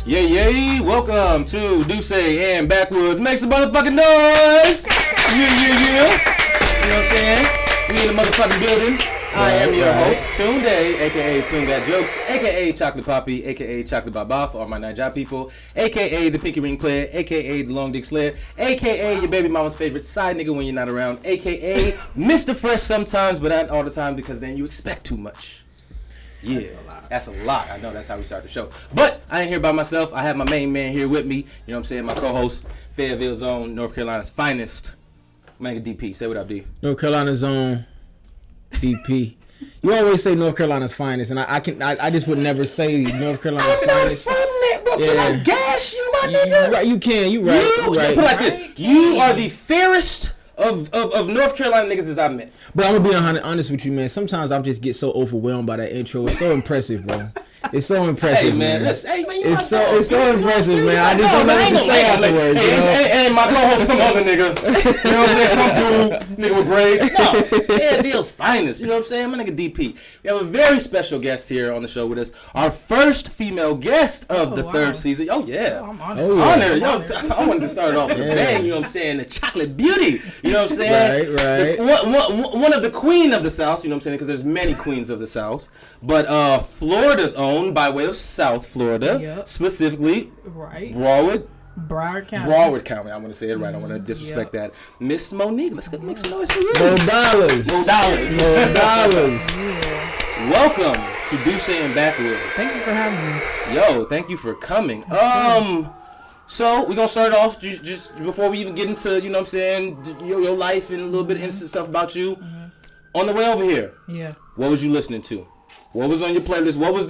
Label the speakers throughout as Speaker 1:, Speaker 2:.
Speaker 1: Welcome to Dussé and Backwoods. Make some motherfucking noise! Yeah. You know what I'm saying? We in the motherfucking building. I am your host, TunDeeEeEEE, aka TunGotJokes, aka Chocolate Papí, aka Chocolate Papí for all my Nigeria people, aka the Pinky Ring Player, aka the Long Dick Slayer, aka your baby mama's favorite side nigga when you're not around, aka Mr. Fresh sometimes, but not all the time because then you expect too much. Yeah, that's a lot. I know that's how we start the show. But I ain't here by myself. I have my main man here with me. You know what I'm saying? My co-host, Fayetteville's own, North Carolina's finest. My nigga DP. Say what up, D.
Speaker 2: North Carolina's own DP. You always say North Carolina's finest, and I just would never say North Carolina's finest.
Speaker 1: From that, bro. Can I gas you, my nigga?
Speaker 2: Right, you can. You right.
Speaker 1: You
Speaker 2: right.
Speaker 1: Put it like this. You are the fairest of North Carolina niggas as I've met.
Speaker 2: But I'm gonna be honest with you, man. Sometimes I just get so overwhelmed by that intro. It's so impressive, bro. It's so impressive,
Speaker 1: Hey man, listen,
Speaker 2: it's so impressive, man. I just don't know what to say afterwards.
Speaker 1: Hey, my co-host, some other nigga. You know what I'm saying? Some dude, nigga with braids. No, Fayetteville's finest. You know what I'm saying? My nigga DP. We have a very special guest here on the show with us. Our first female guest of the third season. Oh yeah,
Speaker 3: I'm honored.
Speaker 1: Yo, I wanted to start it off with a bang. You know what I'm saying? The chocolate beauty. You know what I'm saying?
Speaker 2: Right.
Speaker 1: One of the queen of the South. You know what I'm saying? Because there's many queens of the South. But Florida's own, by way of South Florida, specifically Broward County. I want to say it right. I want to disrespect that. Miss Monique. Let's make some noise for you.
Speaker 2: No dollars.
Speaker 1: Welcome to Dussé and Backwoods.
Speaker 3: Thank you for having me.
Speaker 1: Yo, thank you for coming. So we're gonna start off just before we even get into, you know what I'm saying, your life and a little bit of instant stuff about you. On the way over here, what was you listening to? What was on your playlist? What was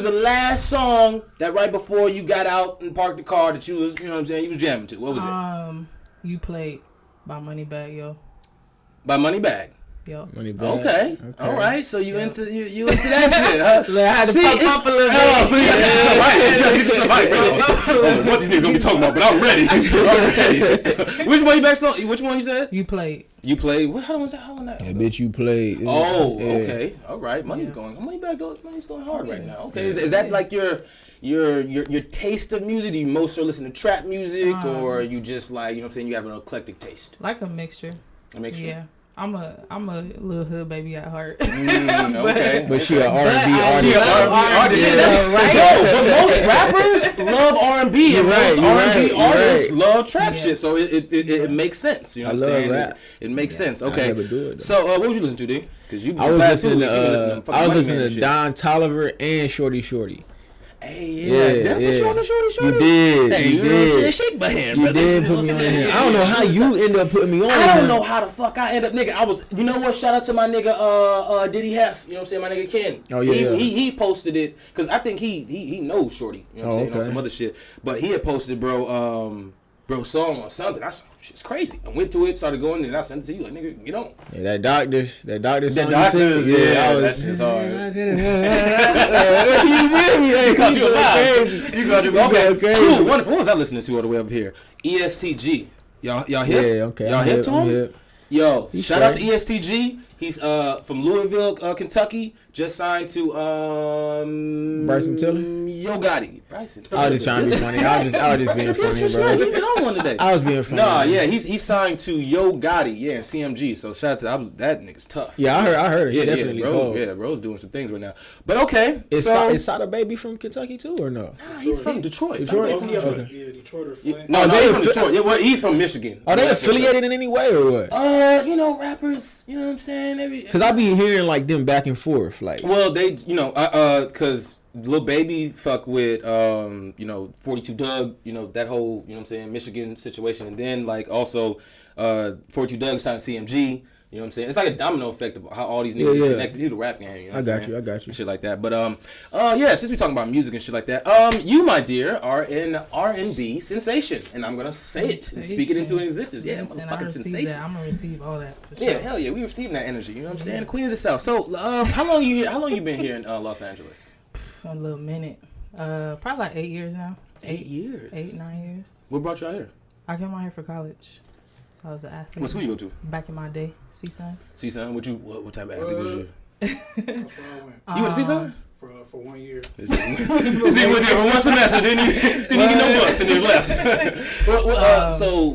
Speaker 1: the last song that right before you got out and parked the car that you was, you know what I'm saying, you was jamming to? What was it?
Speaker 3: You played by Moneybag, yo.
Speaker 1: By Moneybag.
Speaker 3: Yo.
Speaker 1: Moneybag. Okay. All right. So you into that shit, huh?
Speaker 2: I had to pop up a little bit.
Speaker 1: So you got some hype, bro. What these niggas gonna be talking about? But I'm ready. Which Moneybag song? Which one you said?
Speaker 3: You played.
Speaker 1: You played. What? How was that? How was that?
Speaker 2: Yeah, bitch, you played.
Speaker 1: Oh, okay. All right. Money's going hard right now. Okay. Is that like your taste of music? Do you mostly listen to trap music, or you just like, you know what I'm saying, you have an eclectic taste?
Speaker 3: Like a mixture.
Speaker 1: A mixture.
Speaker 3: Yeah. I'm a little hood baby at heart.
Speaker 1: Okay.
Speaker 2: But she an R&B artist.
Speaker 1: She an R&B artist. Yeah, that's right. No, but most rappers love R&B, and most R&B artists love trap shit. So it makes sense. You know what I'm saying?
Speaker 2: Rap.
Speaker 1: It makes sense. Okay.
Speaker 2: I never do it, though.
Speaker 1: So what was you listening to, D? Because
Speaker 2: I was listening to Don Toliver and Shorty.
Speaker 1: Hey, did I put you on the Shorty?
Speaker 2: You did.
Speaker 1: Hey, you know what I'm saying? Shake my hand, brother.
Speaker 2: You did put me on here. I don't know how you ended up putting me on.
Speaker 1: I don't know how the fuck I ended up, nigga. I was, you know what? Shout out to my nigga, Diddy Hef. You know what I'm saying? My nigga Ken.
Speaker 2: Oh yeah.
Speaker 1: He posted it because I think he knows Shorty. You know what I'm saying? On some other shit, but he had posted, bro, song on something. That's shit's crazy. I went to it, started going, and I sent it to you. Like, nigga, get on.
Speaker 2: Yeah, that doctor song.
Speaker 1: That shit's hard.
Speaker 2: You feel me?
Speaker 1: You got you a vibe. You got you. Okay, cool. Wonderful. What was I listening to all the way over here? ESTG. Y'all hip?
Speaker 2: Yeah, okay.
Speaker 1: Y'all hip to him? Yo, shout out to ESTG. He's from Louisville, Kentucky. Just signed to
Speaker 2: Bryson Tiller?
Speaker 1: Yo Gotti. Bryson Tiller.
Speaker 2: I was just trying to be funny. I was just being funny, bro.
Speaker 1: You've been on one today.
Speaker 2: I was being funny.
Speaker 1: Nah, yeah, he's signed to Yo Gotti, yeah, CMG. So shout out to that nigga's tough.
Speaker 2: Yeah, I heard it. He definitely
Speaker 1: bro.
Speaker 2: cold.
Speaker 1: Yeah, bro's doing some things right now. But okay,
Speaker 2: is Sada Baby from Kentucky too, or no?
Speaker 1: Nah, he's from Detroit.
Speaker 4: Detroit or Flint.
Speaker 1: No, they from Detroit. Yeah, well, he's from Michigan.
Speaker 2: Are they affiliated in any way or what?
Speaker 1: You know, rappers. You know what I'm saying?
Speaker 2: Because I be hearing like them back and forth, like.
Speaker 1: Well, they, you know, because Lil Baby fuck with, you know, 42 Doug, you know, that whole, you know what I'm saying, Michigan situation. And then, like, also, 42 Doug signed CMG. You know what I'm saying? It's like a domino effect of how all these niggas is connected to the rap game. You know
Speaker 2: I got you.
Speaker 1: Shit like that. But, yeah, since we're talking about music and shit like that, you, my dear, are an R&B sensation. And I'm going to say it and speak it into existence. Yeah, motherfucking sensation.
Speaker 3: I'm going to receive all that. For sure.
Speaker 1: Yeah, hell yeah. We receiving that energy. You know what I'm saying? The Queen of the South. So, how long you been here in Los Angeles?
Speaker 3: A little minute. Probably like 8 years now.
Speaker 1: 8 years?
Speaker 3: 8, 9 years.
Speaker 1: What brought you out here?
Speaker 3: I came out here for college. So I was an athlete.
Speaker 1: What school you go to?
Speaker 3: Back in my day, CSUN.
Speaker 1: CSUN? What type of athlete was you?
Speaker 4: That's where I went.
Speaker 1: You went to CSUN?
Speaker 4: for 1 year.
Speaker 1: He went there for one semester, didn't get no books and he left. So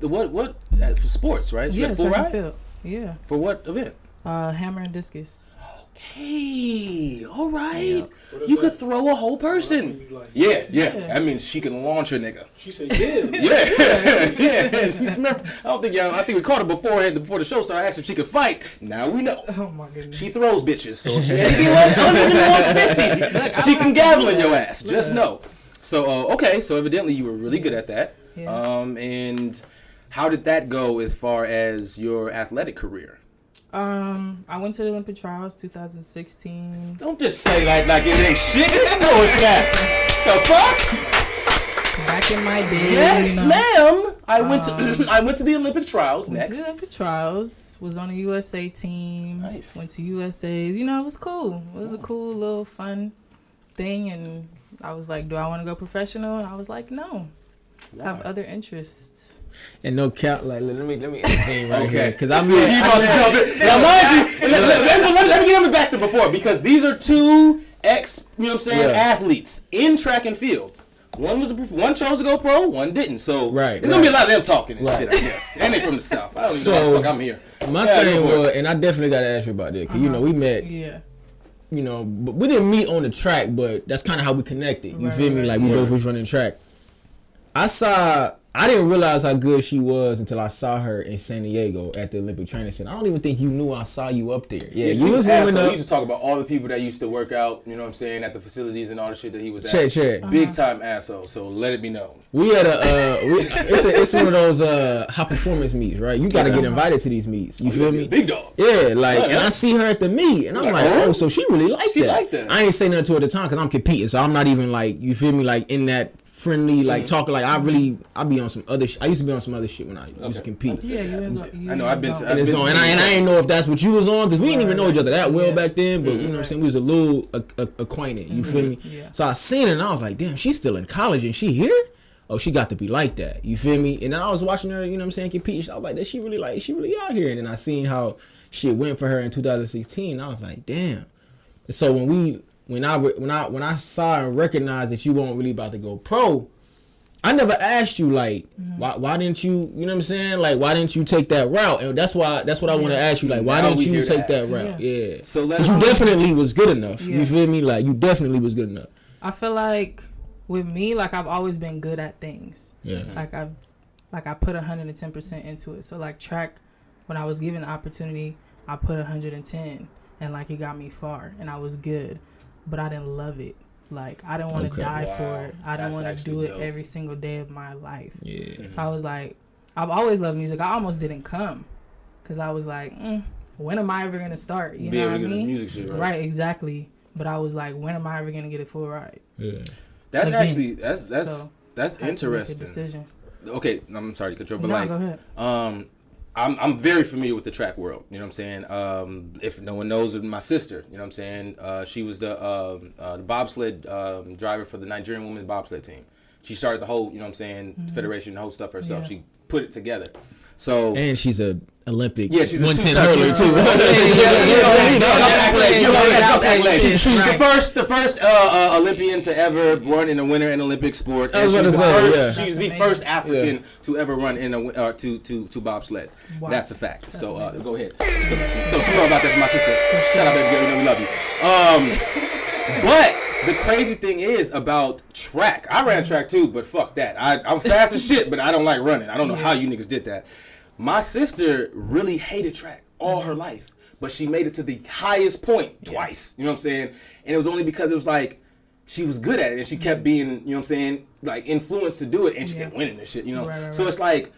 Speaker 1: what for sports, right? You
Speaker 3: Yeah,
Speaker 1: full
Speaker 3: track and
Speaker 1: ride?
Speaker 3: field. Yeah.
Speaker 1: For what event?
Speaker 3: Hammer and discus.
Speaker 1: Okay, all right.
Speaker 3: Yeah.
Speaker 1: You could throw a whole person.
Speaker 4: Like,
Speaker 1: Yeah. I mean, she can launch a nigga.
Speaker 4: she said, yeah.
Speaker 1: Yeah. Remember, I think we caught her before the show, so I asked if she could fight. Now we know.
Speaker 3: Oh my goodness.
Speaker 1: She throws bitches, so if you anything under 150, she can gavel in your ass. Just know. So okay, so evidently you were really good at that.
Speaker 3: Yeah.
Speaker 1: And how did that go as far as your athletic career?
Speaker 3: I went to the Olympic trials 2016.
Speaker 1: Don't just say like it ain't shit. It's no it's that. The fuck?
Speaker 3: Back in my day.
Speaker 1: Yes,
Speaker 3: you know,
Speaker 1: ma'am. I went to the Olympic trials
Speaker 3: went
Speaker 1: next.
Speaker 3: to the Olympic trials. Was on the USA team.
Speaker 1: Nice.
Speaker 3: Went to USA. You know, it was cool. It was a cool little fun thing, and I was like, do I want to go professional? And I was like, no. I have other interests.
Speaker 2: And no cap, like let me entertain right here, because
Speaker 1: Now, mind you, let me get on the Baxter before, because these are two athletes in track and field. One chose to go pro, one didn't. So there's gonna be a lot of them talking and shit, I guess. And they from the South. I don't even know why the fuck I'm here.
Speaker 2: My thing was, and I definitely got to ask you about that, because we met.
Speaker 3: Yeah.
Speaker 2: But we didn't meet on the track, but that's kind of how we connected. You feel me? Like we both was running track. I didn't realize how good she was until I saw her in San Diego at the Olympic Training Center. I don't even think you knew I saw you up there. Yeah, you was warming up.
Speaker 1: We used to talk about all the people that used to work out, you know what I'm saying, at the facilities and all the shit that he was at. Big time asshole, so let it be known.
Speaker 2: We had it's one of those high performance meets, right? You got to get invited to these meets. You feel me?
Speaker 1: Big dog.
Speaker 2: Yeah, and I see her at the meet, and I'm like, oh, so she really liked that. I ain't say nothing to her at the time because I'm competing, so I'm not even like, you feel me, like in that friendly, like talking, like I be on some other shit. I used to be on some other shit when I used to compete.
Speaker 3: Yeah,
Speaker 1: I know. I've been to.
Speaker 2: And I didn't know if that's what you was on, because we didn't even know each other that well back then. But you know what I'm saying, we was a little acquainted. You feel me?
Speaker 3: Yeah.
Speaker 2: So I seen it and I was like, damn, she's still in college and she here. Oh, she got to be like that. You feel me? And then I was watching her, you know what I'm saying, compete. I was like, she really out here. And then I seen how shit went for her in 2016. I was like, damn. And so when I saw and recognized that you weren't really about to go pro, I never asked you like why didn't you know what I'm saying, like why didn't you take that route? And that's what I want to ask you, like why didn't you take that route? Yeah. So because you definitely was good enough. Yeah. You feel me? Like you definitely was good enough.
Speaker 3: I feel like with me, like I've always been good at things.
Speaker 2: Yeah.
Speaker 3: Like I put 110% into it. So like track, when I was given the opportunity, I put 110, and like it got me far, and I was good, but I didn't love it. Like I didn't want to die for it. I didn't want to do it every single day of my life.
Speaker 2: Yeah.
Speaker 3: So I was like, I've always loved music. I almost didn't come, because I was like, when am I ever gonna start? You know what I mean?
Speaker 1: Music shit,
Speaker 3: right, exactly. But I was like, when am I ever gonna get a full ride?
Speaker 2: Yeah.
Speaker 1: That's
Speaker 3: Again.
Speaker 1: Actually that's interesting.
Speaker 3: Decision.
Speaker 1: Okay, I'm sorry to cut you off, but
Speaker 3: No, go ahead.
Speaker 1: I'm very familiar with the track world. You know what I'm saying? If no one knows, my sister. You know what I'm saying? She was the bobsled driver for the Nigerian women's bobsled team. She started the whole, you know what I'm saying, federation, the whole stuff herself. Yeah. She put it together. So and
Speaker 2: she's a Olympic.
Speaker 1: Yeah, she's a
Speaker 2: 110 hurler too.
Speaker 1: She's the first Olympian to ever run in a winter in Olympic sport.
Speaker 2: I was about to say,
Speaker 1: she's the first African to ever run in a to bobsled. Wow. That's a fact.
Speaker 3: That's
Speaker 1: so go ahead.
Speaker 3: Don't
Speaker 1: some more about that for my sister. Shout out, baby girl. You know we love you. But the crazy thing is about track. I ran track too, but fuck that. I'm fast as shit, but I don't like running. I don't know how you niggas did that. My sister really hated track all her life, but she made it to the highest point twice. You know what I'm saying? And it was only because it was like she was good at it and she kept being, you know what I'm saying, like influenced to do it, and she kept winning this shit, you know? Right. So it's like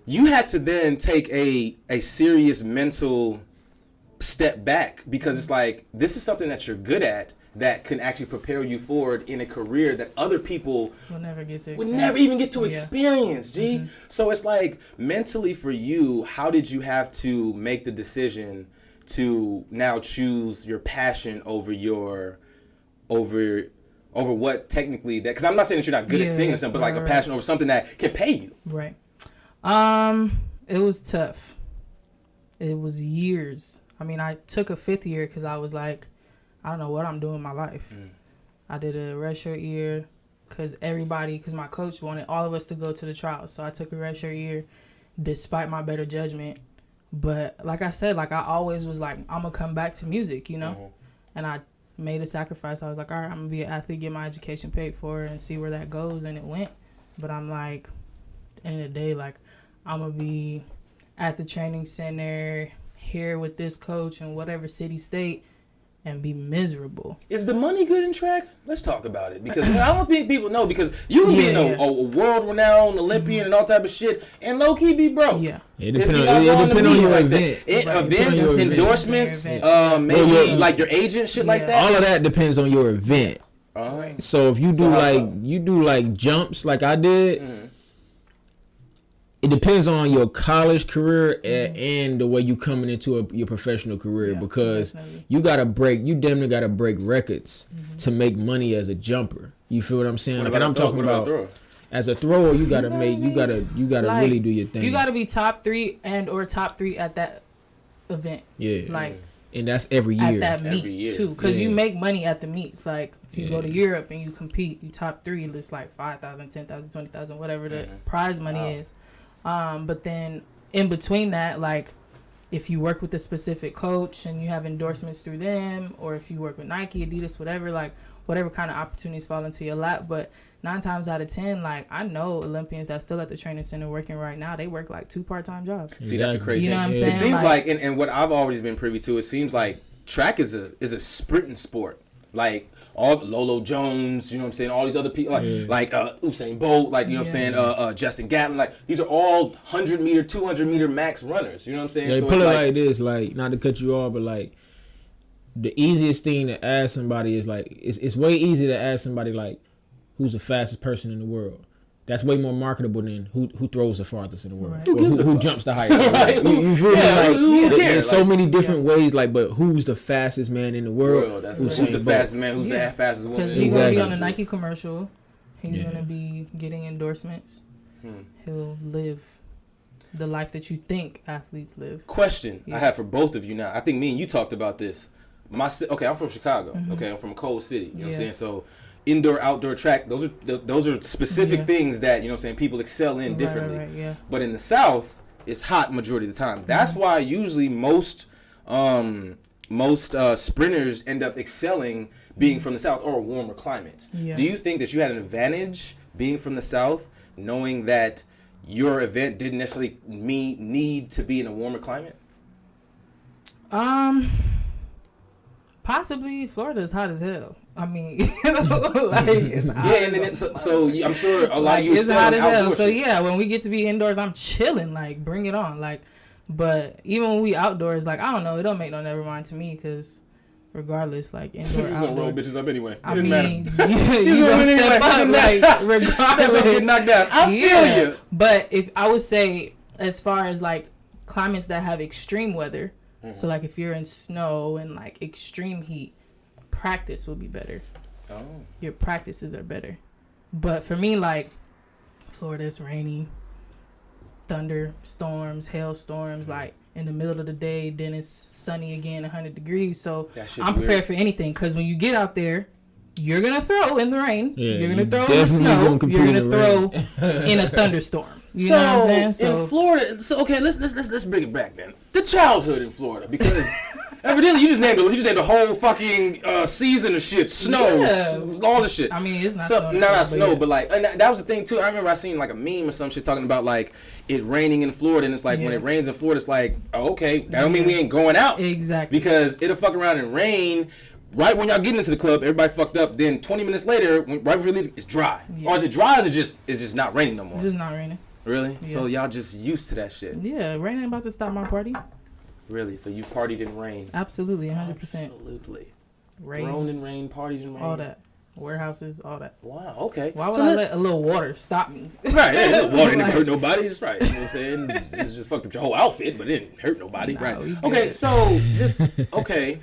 Speaker 1: you had to then take a serious mental step back, because it's like this is something that you're good at that can actually prepare you forward in a career that other people
Speaker 3: will never
Speaker 1: even get to experience, G. Mm-hmm. So it's like mentally for you, how did you have to make the decision to now choose your passion over what technically that, because I'm not saying that you're not good at singing or something, but like a passion over something that can pay you.
Speaker 3: Right. It was tough. It was years. I mean, I took a 5th year because I was like, I don't know what I'm doing in my life. I did a redshirt year because my coach wanted all of us to go to the trials. So I took a redshirt year despite my better judgment. But like I said, like I always was like, I'm going to come back to music, you know? And I made a sacrifice. I was like, all right, I'm going to be an athlete, get my education paid for, and see where that goes. And it went. But I'm like, at the end of the day, like, I'm going to be at the training center here with this coach in whatever city, state, and be miserable.
Speaker 1: Is the money good in track? Let's talk about it, because I don't think people know, because you can be a world-renowned Olympian and all type of shit, and low-key be broke.
Speaker 2: Yeah. It depends on your event.
Speaker 1: Events, endorsements, maybe like your agent, shit like that.
Speaker 2: All of that depends on your event.
Speaker 1: All right.
Speaker 2: So if you do like jumps like I did, it depends on your college career and the way you coming into your professional career, because you damn near gotta break records to make money as a jumper. You feel what I'm saying? Like, and I'm talking about as a thrower, you gotta like, really do your thing.
Speaker 3: You gotta be top 3 or top 3 at that event.
Speaker 2: Yeah.
Speaker 3: Like,
Speaker 2: and that's every year.
Speaker 3: At that meet too, because you make money at the meets. Like if you go to Europe and you compete, you top 3, it's like 5,000, 10,000, 20,000, whatever the prize money is. But then in between that, like if you work with a specific coach and you have endorsements through them, or if you work with Nike, Adidas, whatever kind of opportunities fall into your lap. But 9 times out of 10, like I know Olympians that's still at the training center working right now, they work like 2 part-time jobs.
Speaker 1: See, that's a crazy
Speaker 3: thing. You know what I'm saying?
Speaker 1: It seems like and what I've always been privy to, it seems like track is a sprinting sport. Like all Lolo Jones, you know what I'm saying? All these other people, like Usain Bolt, like, you know what I'm saying? Justin Gatlin, like these are all 100 meter, 200 meter max runners. You know what I'm saying?
Speaker 2: They put it like this, like not to cut you off, but like the easiest thing to ask somebody is like it's way easier to ask somebody like who's the fastest person in the world. That's way more marketable than who throws the farthest in the world, or who jumps the highest. Right? You feel me? Like there's so many different ways. Like, but who's the fastest man in the world?
Speaker 1: Who's the fastest man? Who's the fastest woman?
Speaker 3: Because he's gonna be on a Nike commercial. He's gonna be getting endorsements. He'll live the life that you think athletes live.
Speaker 1: Question I have for both of you now. I think me and you talked about this. I'm from Chicago. Okay, I'm from a cold city. You know what I'm saying? So indoor, outdoor track, those are specific things that, you know what I'm saying, people excel in differently. Right, But in the South, it's hot majority of the time. That's why usually most sprinters end up excelling being from the South or a warmer climate. Do you think that you had an advantage being from the South, knowing that your event didn't necessarily need to be in a warmer climate?
Speaker 3: Possibly. Florida's hot as hell. I mean, like it's hot.
Speaker 1: And then so I'm sure a lot of you
Speaker 3: it's hot as hell.
Speaker 1: Shit.
Speaker 3: So when we get to be indoors, I'm chilling. Like, bring it on. Like, but even when we outdoors, like I don't know, it don't make no never mind to me, because regardless, like indoor,
Speaker 1: outdoor, gonna roll bitches up anyway.
Speaker 3: I mean, you gonna step up, like regardless.
Speaker 1: Get knocked down. I feel you.
Speaker 3: But if I would say, as far as like climates that have extreme weather. So, like, if you're in snow and, like, extreme heat, practice will be better. Oh. Your practices are better. But for me, like, Florida's rainy, thunderstorms, hailstorms, like, in the middle of the day, then it's sunny again, 100 degrees. So, I'm prepared for anything. Because when you get out there, you're going to throw in the rain. Yeah, you're going to throw in the snow. You're going to throw in a thunderstorm. You know what I'm saying? So
Speaker 1: in Florida, let's bring it back then. The childhood in Florida, because evidently you just named the whole fucking season of shit, snow, all the shit.
Speaker 3: I mean, it's not
Speaker 1: snow, but like, and that was the thing too. I remember I seen like a meme or some shit talking about like it raining in Florida, and it's like when it rains in Florida, it's like, oh, okay, that don't mean we ain't going out.
Speaker 3: Exactly.
Speaker 1: Because it'll fuck around and rain. Right when y'all getting into the club, everybody fucked up. Then 20 minutes later, right before you leave, it's dry. Yeah. Or is it dry, or is it just not raining no more?
Speaker 3: It's just not raining.
Speaker 1: Really?
Speaker 3: Yeah.
Speaker 1: So y'all just used to that shit?
Speaker 3: Yeah, rain ain't about to stop my party.
Speaker 1: Really? So you partied in rain?
Speaker 3: Absolutely, 100%.
Speaker 1: Absolutely.
Speaker 3: Rain.
Speaker 1: Thrown in rain, parties in rain.
Speaker 3: All that. Warehouses, all that.
Speaker 1: Wow, okay.
Speaker 3: Why would I let a little water stop me?
Speaker 1: Right, yeah, water didn't hurt nobody. That's right. You know what I'm saying? It's just fucked up your whole outfit, but it didn't hurt nobody. No, right. Okay, so okay.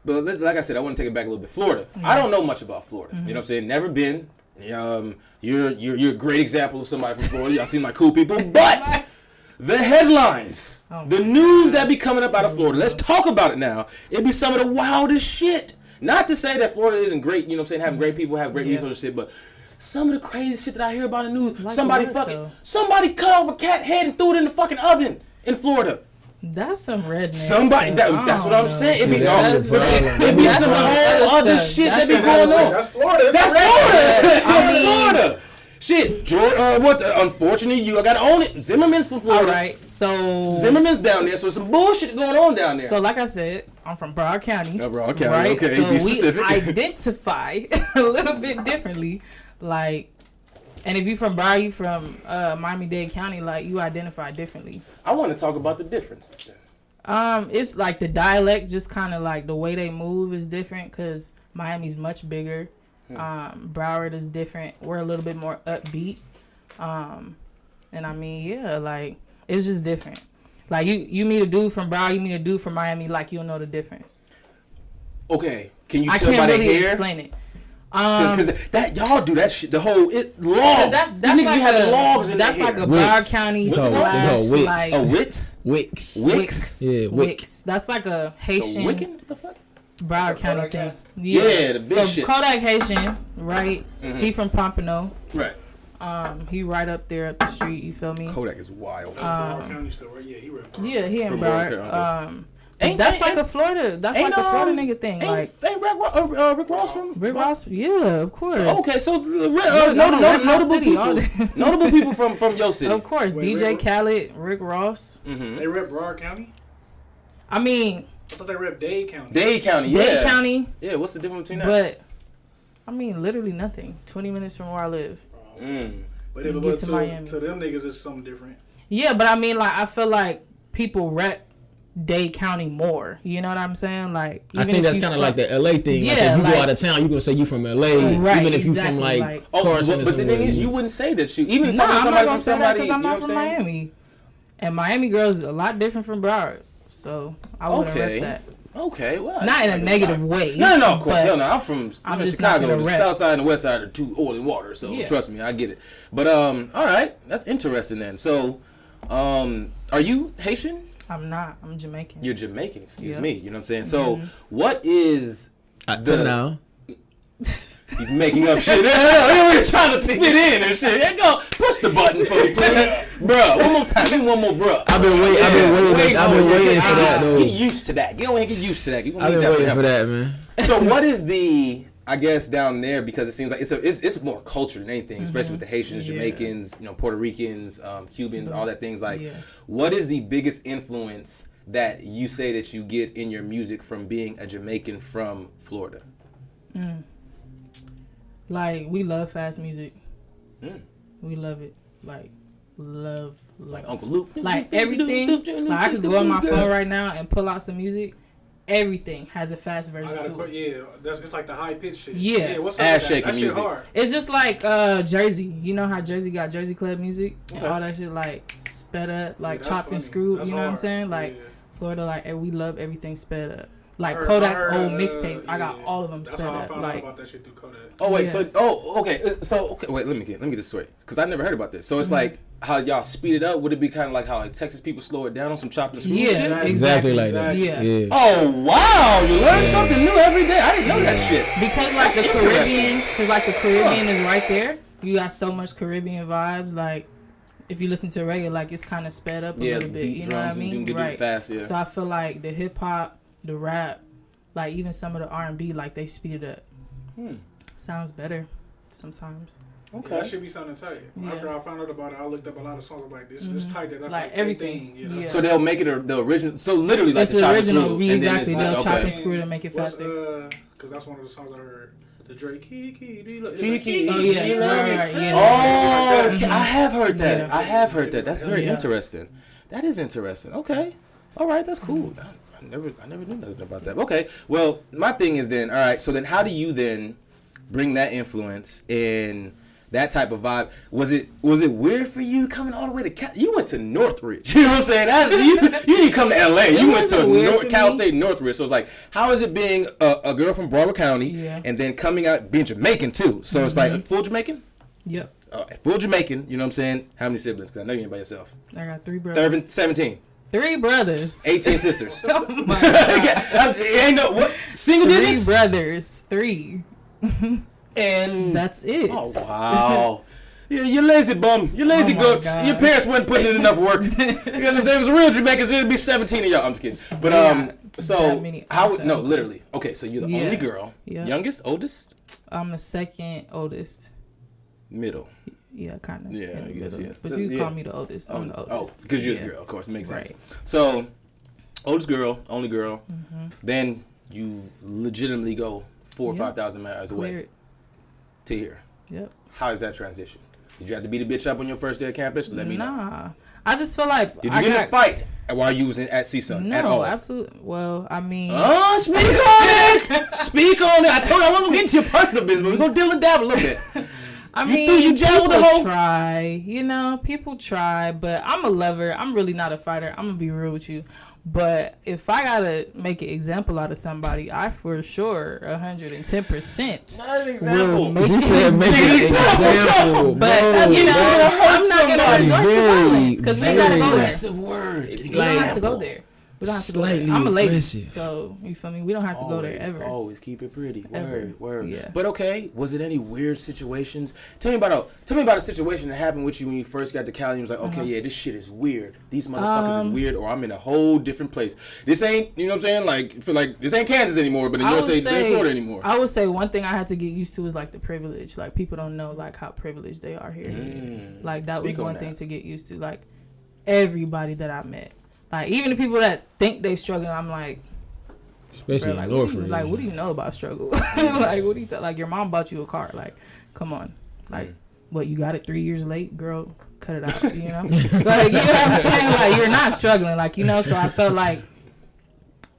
Speaker 1: But like I said, I want to take it back a little bit. Florida. Mm-hmm. I don't know much about Florida. Mm-hmm. You know what I'm saying? Never been. You're a great example of somebody from Florida. Y'all seem like cool people. But the headlines, the news that be coming up out of Florida, let's talk about it now. It be some of the wildest shit. Not to say that Florida isn't great, you know what I'm saying, having great people, have great resources and shit, but some of the crazy shit that I hear about in the news,
Speaker 3: Like
Speaker 1: somebody cut off a cat head and threw it in the fucking oven in Florida.
Speaker 3: That's some redneck
Speaker 1: Somebody,
Speaker 3: stuff.
Speaker 1: that's what I'm saying. It be
Speaker 3: That's
Speaker 1: some whole other
Speaker 3: stuff.
Speaker 1: shit that
Speaker 3: That's
Speaker 1: be
Speaker 3: some
Speaker 1: going
Speaker 3: other
Speaker 1: on.
Speaker 4: That's Florida.
Speaker 1: That's Florida.
Speaker 3: I mean-
Speaker 1: Florida. Shit, unfortunately, you gotta own it. Zimmerman's from Florida.
Speaker 3: All right, so
Speaker 1: Zimmerman's down there, so some bullshit going on down there.
Speaker 3: So like I said, I'm from Broward County.
Speaker 1: Broward County,
Speaker 3: right?
Speaker 1: okay,
Speaker 3: So
Speaker 1: be specific.
Speaker 3: we identify a little bit differently, like. And if you from Broward, you from Miami-Dade County, like you identify differently.
Speaker 1: I want to talk about the differences then.
Speaker 3: It's like the dialect, just kind of like the way they move is different because Miami's much bigger. Broward is different. We're a little bit more upbeat. And I mean, yeah, like it's just different. Like you meet a dude from Broward, you meet a dude from Miami, like you'll know the difference.
Speaker 1: Okay, can you
Speaker 3: I
Speaker 1: tell
Speaker 3: can't
Speaker 1: by the
Speaker 3: really
Speaker 1: hair?
Speaker 3: explain it.
Speaker 1: Because that y'all do that shit. The whole logs.
Speaker 3: That's
Speaker 1: These niggas
Speaker 3: like
Speaker 1: be having logs in
Speaker 3: that's
Speaker 1: their
Speaker 3: like
Speaker 1: hair.
Speaker 3: a
Speaker 2: Wicks.
Speaker 3: Broward County
Speaker 2: They call
Speaker 3: slash
Speaker 2: wicks.
Speaker 3: like
Speaker 1: A wits?
Speaker 2: Wicks.
Speaker 1: Wicks?
Speaker 2: Yeah,
Speaker 3: Wicks. That's like a Haitian
Speaker 1: The Wiccan? What the fuck?
Speaker 3: Broward County
Speaker 4: Kodak
Speaker 3: thing.
Speaker 4: Haitian?
Speaker 1: Yeah, the big
Speaker 3: so
Speaker 1: shit.
Speaker 3: Kodak Haitian, right? He from Pompano.
Speaker 1: Right.
Speaker 3: He right up there up the street. You feel me?
Speaker 1: Kodak is wild.
Speaker 4: That's Broward County still, right? Yeah, he read Broward.
Speaker 3: Yeah, he in
Speaker 1: From
Speaker 3: Broward.
Speaker 1: Broward, okay.
Speaker 3: That's like a Florida. That's like a Florida nigga thing. Like
Speaker 1: Ain't Rick Ross from
Speaker 3: Rick Ross. Yeah, of course.
Speaker 1: So
Speaker 3: City,
Speaker 1: notable people from your city.
Speaker 3: Of course,
Speaker 4: Wait,
Speaker 3: DJ
Speaker 4: Rick-
Speaker 3: Khaled, Rick Ross.
Speaker 4: They rep Broward County?
Speaker 3: I mean,
Speaker 4: I thought they rep Dade County.
Speaker 1: Dade County, yeah.
Speaker 3: Dade County,
Speaker 1: Yeah, what's the difference between that?
Speaker 3: but I mean, literally nothing. 20 minutes from where I live.
Speaker 4: But
Speaker 3: You get to Miami.
Speaker 4: to them niggas, it's something different.
Speaker 3: Yeah, but I mean, like, I feel like people rep Dade County more. You know what I'm saying? Like,
Speaker 2: I
Speaker 3: even
Speaker 2: think
Speaker 3: if
Speaker 2: that's
Speaker 3: you
Speaker 2: kind of
Speaker 3: from-
Speaker 2: like the LA thing. Like
Speaker 3: Yeah,
Speaker 2: if you
Speaker 3: like-
Speaker 2: go out of town, you gonna say you from LA,
Speaker 3: Right,
Speaker 2: even if you
Speaker 3: exactly,
Speaker 2: from like
Speaker 3: like-
Speaker 2: Carson or
Speaker 1: but the thing
Speaker 2: somewhere.
Speaker 1: is, you wouldn't say that you even
Speaker 3: Nah,
Speaker 1: talking to
Speaker 3: I'm not
Speaker 1: somebody
Speaker 3: gonna
Speaker 1: from
Speaker 3: say that
Speaker 1: somebody.
Speaker 3: because
Speaker 1: You
Speaker 3: I'm
Speaker 1: know
Speaker 3: not
Speaker 1: what
Speaker 3: from
Speaker 1: I'm saying?
Speaker 3: Miami, and Miami girls is a lot different from Broward, so I wouldn't
Speaker 1: Okay.
Speaker 3: rep that.
Speaker 1: Okay, well,
Speaker 3: Not in a negative way.
Speaker 1: No, of course,
Speaker 3: but
Speaker 1: hell no. I'm from
Speaker 3: I'm
Speaker 1: just
Speaker 3: just not
Speaker 1: Chicago.
Speaker 3: gonna
Speaker 1: The
Speaker 3: rep.
Speaker 1: south side and the west side are two oil and water. So
Speaker 3: Yeah.
Speaker 1: trust me, I get it. But all right, that's interesting then. So, are you Haitian?
Speaker 3: I'm not. I'm Jamaican.
Speaker 1: You're Jamaican. Excuse
Speaker 3: Yeah.
Speaker 1: me. You know what I'm saying? So, what is
Speaker 2: Till now.
Speaker 1: He's making up shit. We're trying to fit in and shit. Yeah, go push the button for me, please, bruh. One more time. Give me one more, bruh.
Speaker 2: I've been waiting for that though.
Speaker 1: Get used to that. Get on and get used to that.
Speaker 2: I've been waiting for that, man.
Speaker 1: So what is the, I guess, down there, because it seems like it's more culture than anything, especially with the Haitians,
Speaker 3: Yeah.
Speaker 1: Jamaicans, Puerto Ricans, Cubans, all that things. Like,
Speaker 3: Yeah.
Speaker 1: what is the biggest influence that you say that you get in your music from being a Jamaican from Florida?
Speaker 3: Like, we love fast music.
Speaker 1: Mm.
Speaker 3: We love it. Like
Speaker 1: Uncle Luke.
Speaker 3: like everything. Like, I could go on my phone right now and pull out some music. Everything has a fast version
Speaker 4: I got a
Speaker 3: to
Speaker 4: quick,
Speaker 3: it.
Speaker 4: it's like the high pitch shit.
Speaker 3: Yeah.
Speaker 4: What's
Speaker 1: Ass
Speaker 4: up with that?
Speaker 1: shaking
Speaker 4: That shit
Speaker 1: music.
Speaker 4: hard.
Speaker 3: It's just like Jersey. You know how Jersey got Jersey Club music and all that shit, like sped up, like
Speaker 4: that's
Speaker 3: chopped and
Speaker 4: funny.
Speaker 3: screwed.
Speaker 4: That's
Speaker 3: You know what I'm
Speaker 4: hard.
Speaker 3: saying? Like
Speaker 4: Yeah.
Speaker 3: Florida, like we love everything sped up. Like
Speaker 4: I
Speaker 3: Kodak's
Speaker 4: heard,
Speaker 3: old mixtapes, I got
Speaker 4: yeah.
Speaker 3: all of them
Speaker 4: That's
Speaker 3: sped
Speaker 4: how I
Speaker 3: up.
Speaker 4: found out
Speaker 3: Like
Speaker 4: about that shit through Kodak.
Speaker 1: Oh wait,
Speaker 3: Yeah.
Speaker 1: so wait, let me get this straight, because I never heard about this. So it's like how y'all speed it up. Would it be kind of like how like Texas people slow it down on some chopped and screwed
Speaker 3: Yeah,
Speaker 1: shit?
Speaker 2: Exactly like that.
Speaker 3: Yeah.
Speaker 1: Oh wow, you learn something new every day. I didn't know that shit.
Speaker 3: Because like
Speaker 1: That's
Speaker 3: the
Speaker 1: interesting.
Speaker 3: Caribbean, because like the Caribbean is right there. You got so much Caribbean vibes. Like if you listen to reggae, like it's kind of sped up a little bit.
Speaker 1: beat
Speaker 3: You know what I
Speaker 1: drums and
Speaker 3: mean?
Speaker 1: do it fast. Yeah.
Speaker 3: So I feel like the hip hop, the rap, like even some of the R&B, like they speed it up. Sounds better sometimes.
Speaker 4: Yeah, that should be sounding tight.
Speaker 3: Yeah.
Speaker 4: After I found out about it, I looked up a lot of songs. I'm like, this is tight. That's
Speaker 3: Like
Speaker 4: like
Speaker 3: everything.
Speaker 4: Thing,
Speaker 3: Yeah.
Speaker 1: So they'll make it the original. So literally like
Speaker 3: It's
Speaker 1: the
Speaker 3: the
Speaker 1: chop and
Speaker 3: original.
Speaker 1: screw, and then
Speaker 3: Exactly.
Speaker 1: it's
Speaker 3: They'll
Speaker 1: like,
Speaker 3: chop
Speaker 1: okay.
Speaker 3: and screw to make it
Speaker 4: What's,
Speaker 3: faster.
Speaker 4: because that's one of the songs I heard. The Drake, Kiki, do you love
Speaker 1: Kiki.
Speaker 3: Oh yeah, right, yeah.
Speaker 1: Oh,
Speaker 4: Mhm.
Speaker 1: okay. I have heard that.
Speaker 3: Yeah.
Speaker 1: I have heard that. That's very
Speaker 3: Yeah.
Speaker 1: interesting. That is interesting. Okay. All right, that's cool. I never knew nothing about that. Okay. Well, my thing is then, all right, so then how do you then bring that influence and that type of vibe? Was it weird for you coming all the way to you went to Northridge? You know what I'm saying? You didn't come to LA. You went to
Speaker 3: wasn't weird for
Speaker 1: Cal
Speaker 3: me.
Speaker 1: State Northridge. So it's like, how is it being a girl from Broward County
Speaker 3: Yeah.
Speaker 1: and then coming out being Jamaican too? So it's like full Jamaican?
Speaker 3: Yep.
Speaker 1: Full Jamaican, you know what I'm saying? How many siblings? Because I know you ain't by yourself.
Speaker 3: I got 3 brothers.
Speaker 1: 17.
Speaker 3: 3 brothers.
Speaker 1: 18 sisters.
Speaker 3: Oh my God.
Speaker 1: Ain't no what? Single
Speaker 3: 3
Speaker 1: digits?
Speaker 3: brothers. 3.
Speaker 1: And
Speaker 3: That's it.
Speaker 1: oh wow. Yeah, you lazy bum. You lazy
Speaker 3: Oh my
Speaker 1: gooks.
Speaker 3: God.
Speaker 1: Your parents wasn't putting in enough work. Because if there was real Jamaicans, it'd be 17 of y'all. I'm just kidding. But so
Speaker 3: that many
Speaker 1: how?
Speaker 3: awesome
Speaker 1: No,
Speaker 3: uncles.
Speaker 1: literally. Okay, so you're the only girl.
Speaker 3: Yeah.
Speaker 1: Youngest, oldest,
Speaker 3: I'm the second oldest.
Speaker 1: middle.
Speaker 3: Yeah, kind of.
Speaker 1: Yeah, I guess, yeah.
Speaker 3: But
Speaker 1: So,
Speaker 3: you
Speaker 1: yeah.
Speaker 3: call me the oldest. I'm the oldest.
Speaker 1: because you're
Speaker 3: Yeah.
Speaker 1: the girl, of course. It makes sense.
Speaker 3: Right.
Speaker 1: So, oldest girl, only girl.
Speaker 3: Mm-hmm.
Speaker 1: Then you legitimately go 4,000 or 5,000 miles away
Speaker 3: Cleared.
Speaker 1: to here.
Speaker 3: Yep.
Speaker 1: How is that transition? Did you have to beat a bitch up on your first day of campus? Let me know.
Speaker 3: Nah. I just feel like
Speaker 1: Did you get in a fight while you was at CSUN at all?
Speaker 3: No, absolutely. Well, I mean,
Speaker 1: Oh, speak on it. Speak on it. I told you I wasn't gonna get into your personal business, but we're gonna deal and dab a little bit.
Speaker 3: I
Speaker 1: You
Speaker 3: mean,
Speaker 1: threw your gel with the
Speaker 3: people
Speaker 1: hoe?
Speaker 3: try. You know, people try, but I'm a lover. I'm really not a fighter. I'm gonna be real with you. But if I gotta make an example out of somebody, I for sure 110%.
Speaker 1: Not an example.
Speaker 3: Make
Speaker 2: You
Speaker 3: it
Speaker 2: said make an example,
Speaker 3: But
Speaker 2: bro.
Speaker 3: you know,
Speaker 1: that's
Speaker 3: I'm not gonna
Speaker 1: somebody.
Speaker 3: resort to violence because we gotta go there.
Speaker 1: Aggressive word.
Speaker 3: We don't have to go there. We don't have to go there.
Speaker 2: Slightly
Speaker 3: I'm a lady,
Speaker 2: aggressive.
Speaker 3: so you feel me? We don't have to go there ever.
Speaker 1: Always keep it pretty.
Speaker 3: Ever.
Speaker 1: Word.
Speaker 3: Yeah.
Speaker 1: But okay, was it any weird situations? Tell me about a situation that happened with you when you first got to Cali. And was like, okay, yeah, this shit is weird. These motherfuckers is weird, or I'm in a whole different place. This ain't, you know what I'm saying? Like, feel like this ain't Kansas anymore, but you don't say this ain't Florida anymore.
Speaker 3: I would say one thing I had to get used to is like the privilege. Like people don't know like how privileged they are here. Like that was
Speaker 1: Speak on
Speaker 3: one
Speaker 1: that.
Speaker 3: thing to get used to. Like everybody that I met, like even the people that think they struggling, I'm like,
Speaker 2: Especially
Speaker 3: bro,
Speaker 2: in
Speaker 3: like,
Speaker 2: Norfolk.
Speaker 3: like what do you know about struggle? Like what do you like? Your mom bought you a car. Like, come on, like what you got it 3 years late, girl. Cut it out, you know. Like you know what I'm saying? Like you're not struggling, like you know. So I felt like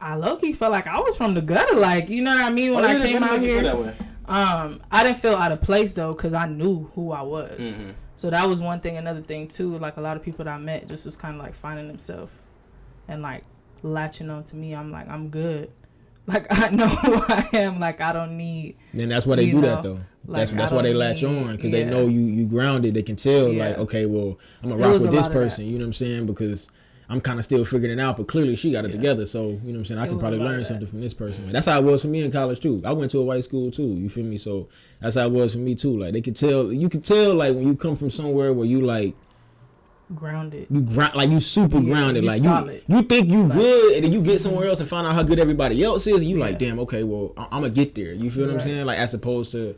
Speaker 3: I low key felt like I was from the gutter, like you know what I mean when I came out here. I didn't feel out of place though, cause I knew who I was. So that was one thing. Another thing too, like a lot of people that I met just was kind of like finding themselves and like latching on to me. I'm like, I'm good. Like I know who I am. Like I don't need.
Speaker 2: Then that's why they do that though.
Speaker 3: Like,
Speaker 2: That's why they latch on, because they know you grounded. They can tell like, okay, well, I'm gonna rock with this person. You know what I'm saying? Because I'm kind of still figuring it out, but clearly she got it together. So, you know what I'm saying? I can probably learn something from this person. Like, that's how it was for me in college, too. I went to a white school, too. You feel me? So, that's how it was for me, too. Like, they could tell. You could tell, like, when you come from somewhere where you, like,
Speaker 3: grounded.
Speaker 2: You super grounded. Like,
Speaker 3: solid.
Speaker 2: you think you good, and then you get somewhere else and find out how good everybody else is, and you like, damn, okay, well, I'm going to get there. You feel what I'm saying? Like, as opposed to,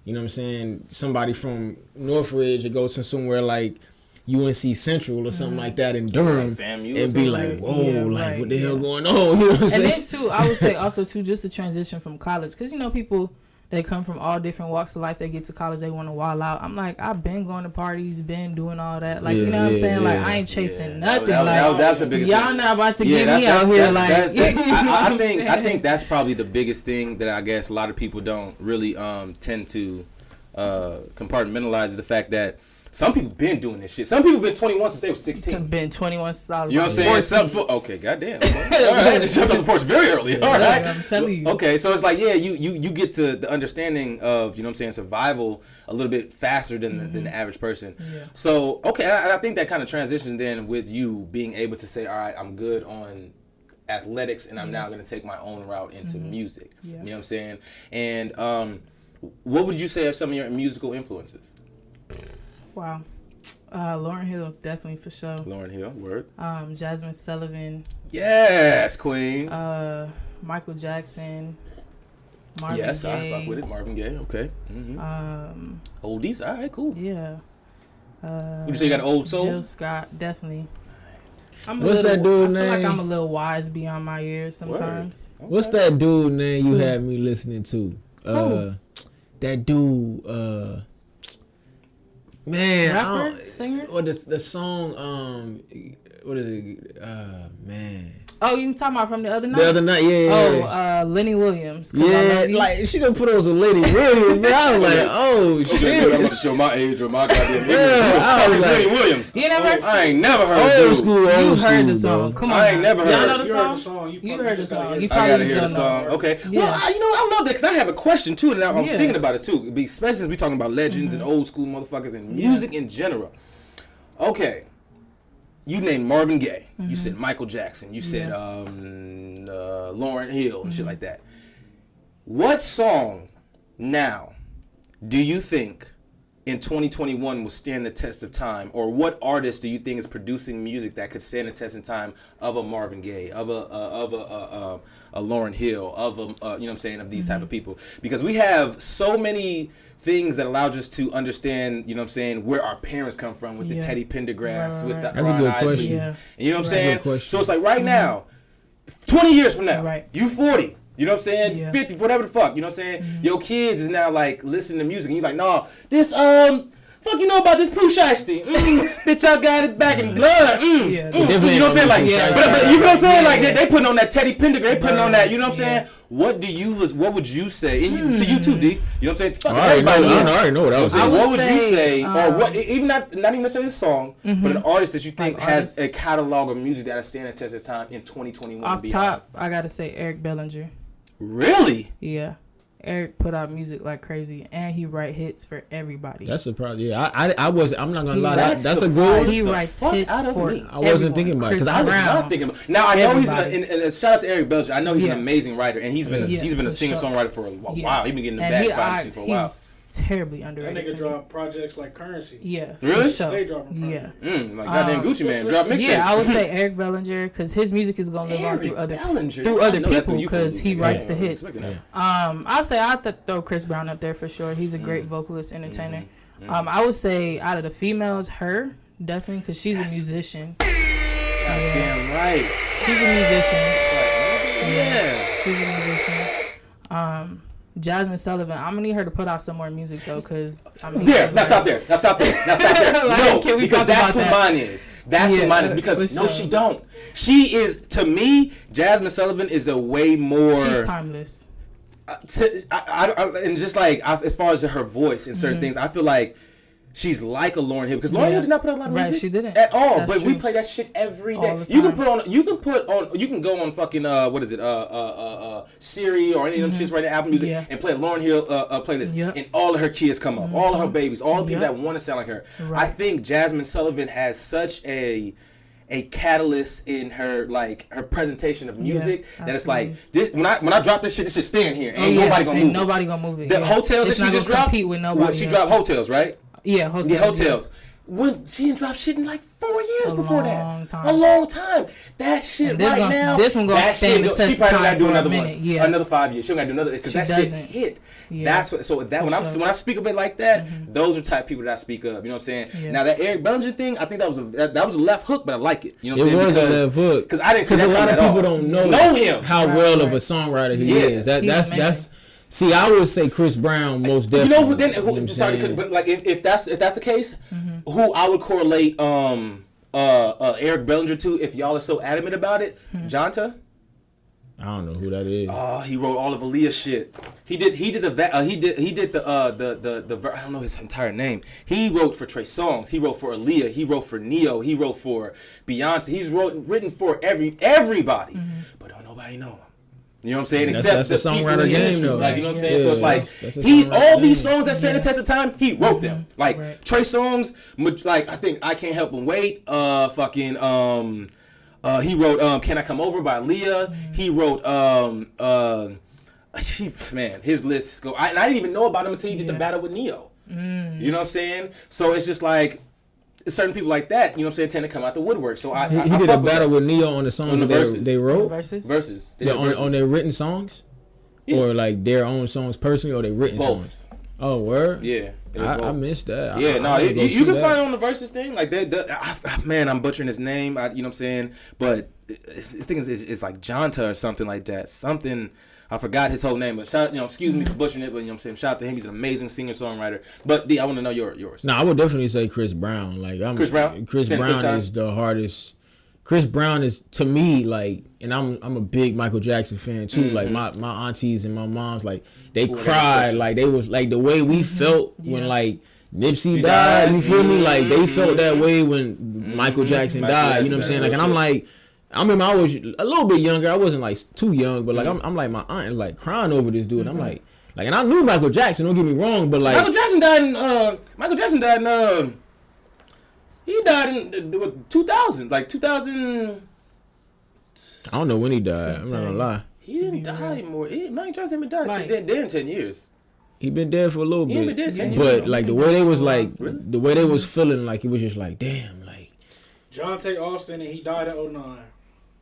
Speaker 2: you know what I'm saying, somebody from Northridge that goes to somewhere like UNC Central or something like that in Durham and be like, whoa, like what the hell going on? You know what I'm saying?
Speaker 3: And then too, I would say also too, just the transition from college, because you know people, they come from all different walks of life. They get to college, they want to wild out. I'm like, I've been going to parties, been doing all that. Like, you know what I'm saying? Like, I ain't chasing nothing.
Speaker 1: That's the biggest
Speaker 3: y'all
Speaker 1: thing.
Speaker 3: not about to get me out here. Like,
Speaker 1: I think that's probably the biggest thing that I guess a lot of people don't really tend to compartmentalize is the fact that some people been doing this shit. Some people been 21 since they were 16.
Speaker 3: Been 21 since I was,
Speaker 1: you know what I'm saying? Okay, goddamn. Okay. All right, I had to shut up the porch very early. All right,
Speaker 3: I'm telling you.
Speaker 1: Okay, so it's like, yeah, you get to the understanding of, you know what I'm saying, survival a little bit faster than the average person. Yeah. So, okay, I think that kind of transitions then with you being able to say, all right, I'm good on athletics and I'm now going to take my own route into music. Yeah. You know what I'm saying? And what would you say are some of your musical influences?
Speaker 3: Wow. Lauryn Hill, definitely for sure.
Speaker 1: Lauryn Hill, word.
Speaker 3: Jasmine Sullivan.
Speaker 1: Yes, queen.
Speaker 3: Michael Jackson. Marvin Gaye.
Speaker 1: Yes, I fuck with it. Marvin Gaye, okay. Oldies, all right, cool.
Speaker 3: Yeah.
Speaker 1: Would you say you got an old soul?
Speaker 3: Jill Scott, definitely.
Speaker 2: What's that dude name?
Speaker 3: I feel like I'm a little wise beyond my years sometimes.
Speaker 2: Okay. What's that dude name you had me listening to? That dude, man,
Speaker 3: rapper, singer,
Speaker 2: or the song, what is it? Man.
Speaker 3: Oh, you talking about from the other night?
Speaker 2: The other night, yeah.
Speaker 3: Oh, Lenny Williams.
Speaker 2: Yeah, like she gonna put on some Lenny Williams, but I was like, oh shit.
Speaker 1: I'm about to show my age or my goddamn age.
Speaker 2: I was like,
Speaker 1: Lenny Williams.
Speaker 3: You never?
Speaker 1: I ain't never heard
Speaker 2: old school.
Speaker 3: You heard the song? Come on.
Speaker 1: I ain't never heard.
Speaker 3: Y'all know the song? You heard the song. You probably just don't know.
Speaker 1: Okay.
Speaker 3: Yeah.
Speaker 1: Well, I love that because I have a question too, and I was thinking about it too, especially since we talking about legends and old school motherfuckers and music in general. Okay. you named Marvin Gaye. You said Michael Jackson. You said Lauryn Hill and shit like that. What song now do you think in 2021 will stand the test of time, or what artist do you think is producing music that could stand the test of time of a Marvin Gaye, of a Lauryn Hill, of a you know what I'm saying, of these type of people? Because we have so many things that allows us to understand, you know what I'm saying, where our parents come from with the Teddy Pendergrass, with the
Speaker 2: That's a good question.
Speaker 1: And you know what I'm saying?
Speaker 2: Question.
Speaker 1: So it's like right now, 20 years from now, you 40. You know what I'm saying?
Speaker 3: Yeah.
Speaker 1: 50, whatever the fuck. You know what I'm saying? Your kids is now like listening to music, and you're like, nah, this fuck you know about this Pooh Shiesty? Bitch, I got it back in blood. You know what I'm saying? Like, but you know what I'm saying? Like they putting on that Teddy Pendergrass, they putting on that. You know what I'm saying? What would you say? And you, you too, D. You know what I'm saying? Fuck everybody.
Speaker 2: I already know what I was saying.
Speaker 1: What would you say, or what? Even not even necessarily a song, but an artist that you think has a catalog of music that is standing the test of time in 2021.
Speaker 3: Off top, I gotta say Eric Bellinger.
Speaker 1: Really?
Speaker 3: Yeah. Eric put out music like crazy, and he write hits for everybody.
Speaker 2: That's a problem. Yeah, I'm not gonna lie. That's a good
Speaker 1: surprised
Speaker 2: one.
Speaker 3: He writes hits for
Speaker 1: me.
Speaker 2: I wasn't thinking about it because I was
Speaker 1: not thinking about. Now I know he's and shout out to Eric Belcher. I know he's an amazing writer, and he's been a singer songwriter for a while. He's been getting the back by for a while.
Speaker 3: Terribly underrated.
Speaker 4: That nigga drop projects like Currency.
Speaker 3: Yeah.
Speaker 1: Really?
Speaker 4: They dropping projects.
Speaker 1: Like goddamn Gucci Man drop mixtapes.
Speaker 3: Yeah, I would say Eric Bellinger because his music is gonna live on through other people because he writes the hits. I'll say I have to throw Chris Brown up there for sure. He's a great vocalist, entertainer. I would say out of the females, her definitely because she's a musician.
Speaker 1: Goddamn right.
Speaker 3: She's a musician.
Speaker 1: Yeah.
Speaker 3: She's a musician. Jasmine Sullivan, I'm gonna need her to put out some more music though, cause I mean.
Speaker 1: Now stop there. Like, no,
Speaker 3: can we
Speaker 1: because
Speaker 3: talk
Speaker 1: that's
Speaker 3: about
Speaker 1: who
Speaker 3: that?
Speaker 1: mine is. That's who mine is. Because no, she don't. She is, to me, Jasmine Sullivan is a way more.
Speaker 3: She's timeless.
Speaker 1: And just like as far as her voice and certain things, I feel like she's like a Lauryn Hill because Lauryn Hill did not put out a lot of music.
Speaker 3: Right, she didn't
Speaker 1: at all.
Speaker 3: That's
Speaker 1: but
Speaker 3: true.
Speaker 1: we play that shit every day.
Speaker 3: All the
Speaker 1: You
Speaker 3: time.
Speaker 1: you can go on fucking what is it Siri or any of them shits right now, Apple Music, and play a Lauryn Hill playlist, and all of her kids come up, all of her babies, all the people that want to sound like her.
Speaker 3: Right.
Speaker 1: I think Jasmine Sullivan has such a catalyst in her her presentation of music that it's like this when I drop this shit staying here. Ain't nobody gonna move.
Speaker 3: Nobody gonna move it.
Speaker 1: The Hotels that she just dropped.
Speaker 3: With nobody
Speaker 1: She dropped Hotels, right?
Speaker 3: Yeah, Hotels.
Speaker 1: Yeah, Hotels. When she didn't drop shit in like 4 years before that. A
Speaker 3: long
Speaker 1: long time. That shit now.
Speaker 3: This one gonna stand the test
Speaker 1: she probably gotta do
Speaker 3: for
Speaker 1: another
Speaker 3: a minute.
Speaker 1: one.
Speaker 3: Yeah.
Speaker 1: Another 5 years. She gotta do another because that shit hit.
Speaker 3: Yeah.
Speaker 1: That's what. So that when I speak of it like that, those are the type of people that I speak of. You know what I'm saying?
Speaker 3: Yeah.
Speaker 1: Now that Eric Bellinger thing, I think that was a left hook, but I like it. You know what I'm
Speaker 2: It
Speaker 1: saying?
Speaker 2: was a left hook
Speaker 1: because I didn't see
Speaker 2: because
Speaker 1: that
Speaker 2: a lot of
Speaker 1: at
Speaker 2: people
Speaker 1: all.
Speaker 2: don't know
Speaker 1: him
Speaker 2: how well of a songwriter he is. That's. See, I would say Chris Brown most definitely.
Speaker 1: But like if that's the case, who I would correlate Eric Bellinger to if y'all are so adamant about it, Jonta.
Speaker 2: I don't know who that is.
Speaker 1: Oh, he wrote all of Aaliyah's shit. He did the I don't know his entire name. He wrote for Trey Songz. He wrote for Aaliyah. He wrote for Neo. He wrote for Beyonce. He's written for everybody, but don't nobody know him. You know what I'm saying?
Speaker 2: That's the songwriter game, though.
Speaker 1: Like, you know what I'm saying? So it's like
Speaker 2: that's
Speaker 1: all these songs that stand the test of time. He wrote them. Like Trey Songz, like I think I Can't Help But Wait. He wrote "Can I Come Over" by Aaliyah. He wrote man, his lists go. I didn't even know about him until he did the battle with Neo. You know what I'm saying? So it's just like certain people like that, you know what I'm saying, tend to come out the woodwork. So I
Speaker 2: he did a battle with Neo on the songs they wrote.
Speaker 3: Verses.
Speaker 2: On their written songs, or like their own songs personally, or they written songs. Oh, word.
Speaker 1: Yeah.
Speaker 2: I missed that.
Speaker 1: Yeah, you can find it on the Versus thing. Like man, I'm butchering his name. You know what I'm saying, but this thing is like Jonta or something like that. Something. I forgot his whole name, but excuse me for butchering it, but you know what I'm saying, shout out to him. He's an amazing singer-songwriter. But D, I want to know yours.
Speaker 2: No, I would definitely say Chris Brown. Chris Brown is the hardest. Chris Brown is, to me, like, and I'm a big Michael Jackson fan too. Like my aunties and my moms, like they cried, like they was like the way we felt when like Nipsey died. You feel me? Like they felt that way when Michael Jackson died. You know what I'm saying? Like, and I'm like. I remember I was a little bit younger. I wasn't like too young, but like I'm like my aunt is like crying over this dude. And I'm like, and I knew Michael Jackson. Don't get me wrong, but like
Speaker 1: Michael Jackson died in He died in 2000, like 2000.
Speaker 2: I don't know when he died. I'm not gonna lie.
Speaker 1: He didn't die more. Mike Johnson been died dead in 10 years.
Speaker 2: He been dead for a little bit.
Speaker 1: He been dead 10 years.
Speaker 2: But like the way they was like,
Speaker 1: really?
Speaker 2: the way they was feeling, like it was just like, damn, like.
Speaker 4: Jonte Austin, and he died at 09.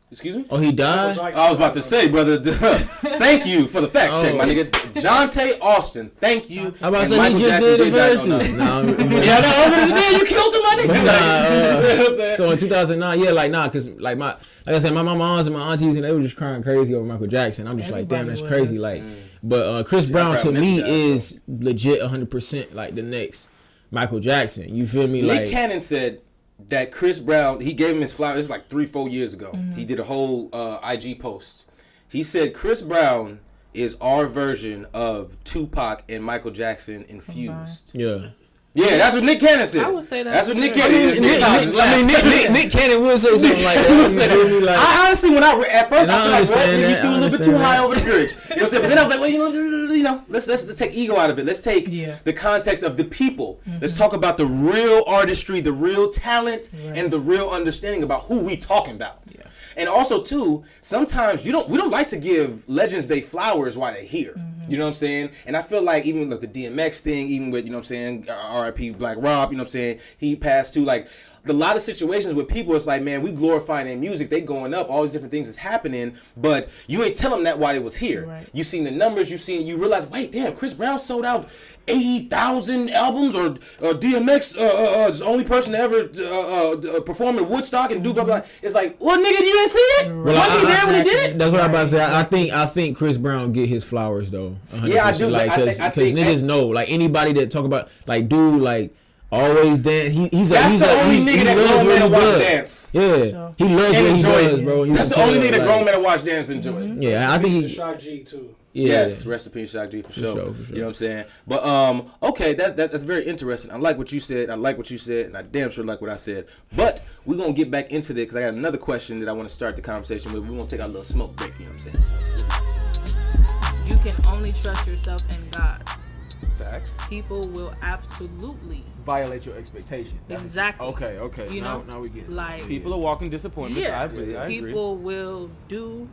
Speaker 1: Excuse me?
Speaker 2: Oh, he died?
Speaker 1: I was about to say, brother, thank you for the fact check, my nigga. Jonte Austin, thank you.
Speaker 2: I'm about to say he just did the verses.
Speaker 1: Yeah, no, you killed him, my nigga.
Speaker 2: So in 2009, yeah, like, nah, cause like I said, my moms and my aunties, and they were just crying crazy over Michael Jackson. I'm just like, damn, that's crazy. Like, but Chris Brown to me is legit 100% like the next Michael Jackson. You feel me?
Speaker 1: Nick
Speaker 2: Like
Speaker 1: Cannon said that Chris Brown, he gave him his flowers. It was like 3-4 years ago. He did a whole IG post. He said Chris Brown is our version of Tupac and Michael Jackson infused.
Speaker 2: Yeah.
Speaker 1: Yeah, that's what Nick Cannon said.
Speaker 3: I would say that.
Speaker 1: That's what Nick Cannon said.
Speaker 2: Nick Cannon would say something like that.
Speaker 1: I honestly, when I at first I feel like, well, you threw a little bit too high
Speaker 2: that.
Speaker 1: over the bridge. You know what I'm saying? But then I was like, well, you know, let's take ego out of it. Let's take the context of the people. Let's talk about the real artistry, the real talent, and the real understanding about who we talking about. Yeah. And also too, sometimes we don't like to give legends they flowers while they're here. You know what I'm saying? And I feel like even with the DMX thing, even with, you know what I'm saying, R.I.P. Black Rob, you know what I'm saying, he passed too, like, a lot of situations with people, it's like, man, we glorifying their music, they going up, all these different things is happening, but you ain't tell them that while it was here. Right. You seen the numbers, you realize, wait, damn, Chris Brown sold out 80,000 albums, or DMX is the only person to ever perform in Woodstock and do blah blah. It's like, well, nigga, you didn't see it?
Speaker 2: Well,
Speaker 1: was he there when he did it?
Speaker 2: That's what I'm about to say. I think Chris Brown get his flowers though. 100%.
Speaker 1: Yeah, I do.
Speaker 2: Like, because niggas know, like, anybody that talk about, like, dude, like, always dance. He's the only nigga that grown men watch dance. Yeah, he loves what he does, bro.
Speaker 1: That's the only nigga that grown men watch dance and enjoy.
Speaker 2: Yeah, I think
Speaker 4: he. Shock G too.
Speaker 2: Yeah.
Speaker 1: Yes, rest in peace, Shock G, for sure. You know what I'm saying? But okay, that's very interesting. I like what you said. And I damn sure like what I said. But we're gonna get back into it because I got another question that I want to start the conversation with. We're gonna take our little smoke break. You know what I'm saying?
Speaker 3: You can only trust yourself and God.
Speaker 1: Facts.
Speaker 3: People will absolutely
Speaker 1: violate your expectations.
Speaker 3: Exactly.
Speaker 1: Okay.
Speaker 3: You know,
Speaker 2: now we get it.
Speaker 3: Like,
Speaker 1: people are walking disappointments.
Speaker 3: Yeah,
Speaker 1: I agree.
Speaker 3: People will do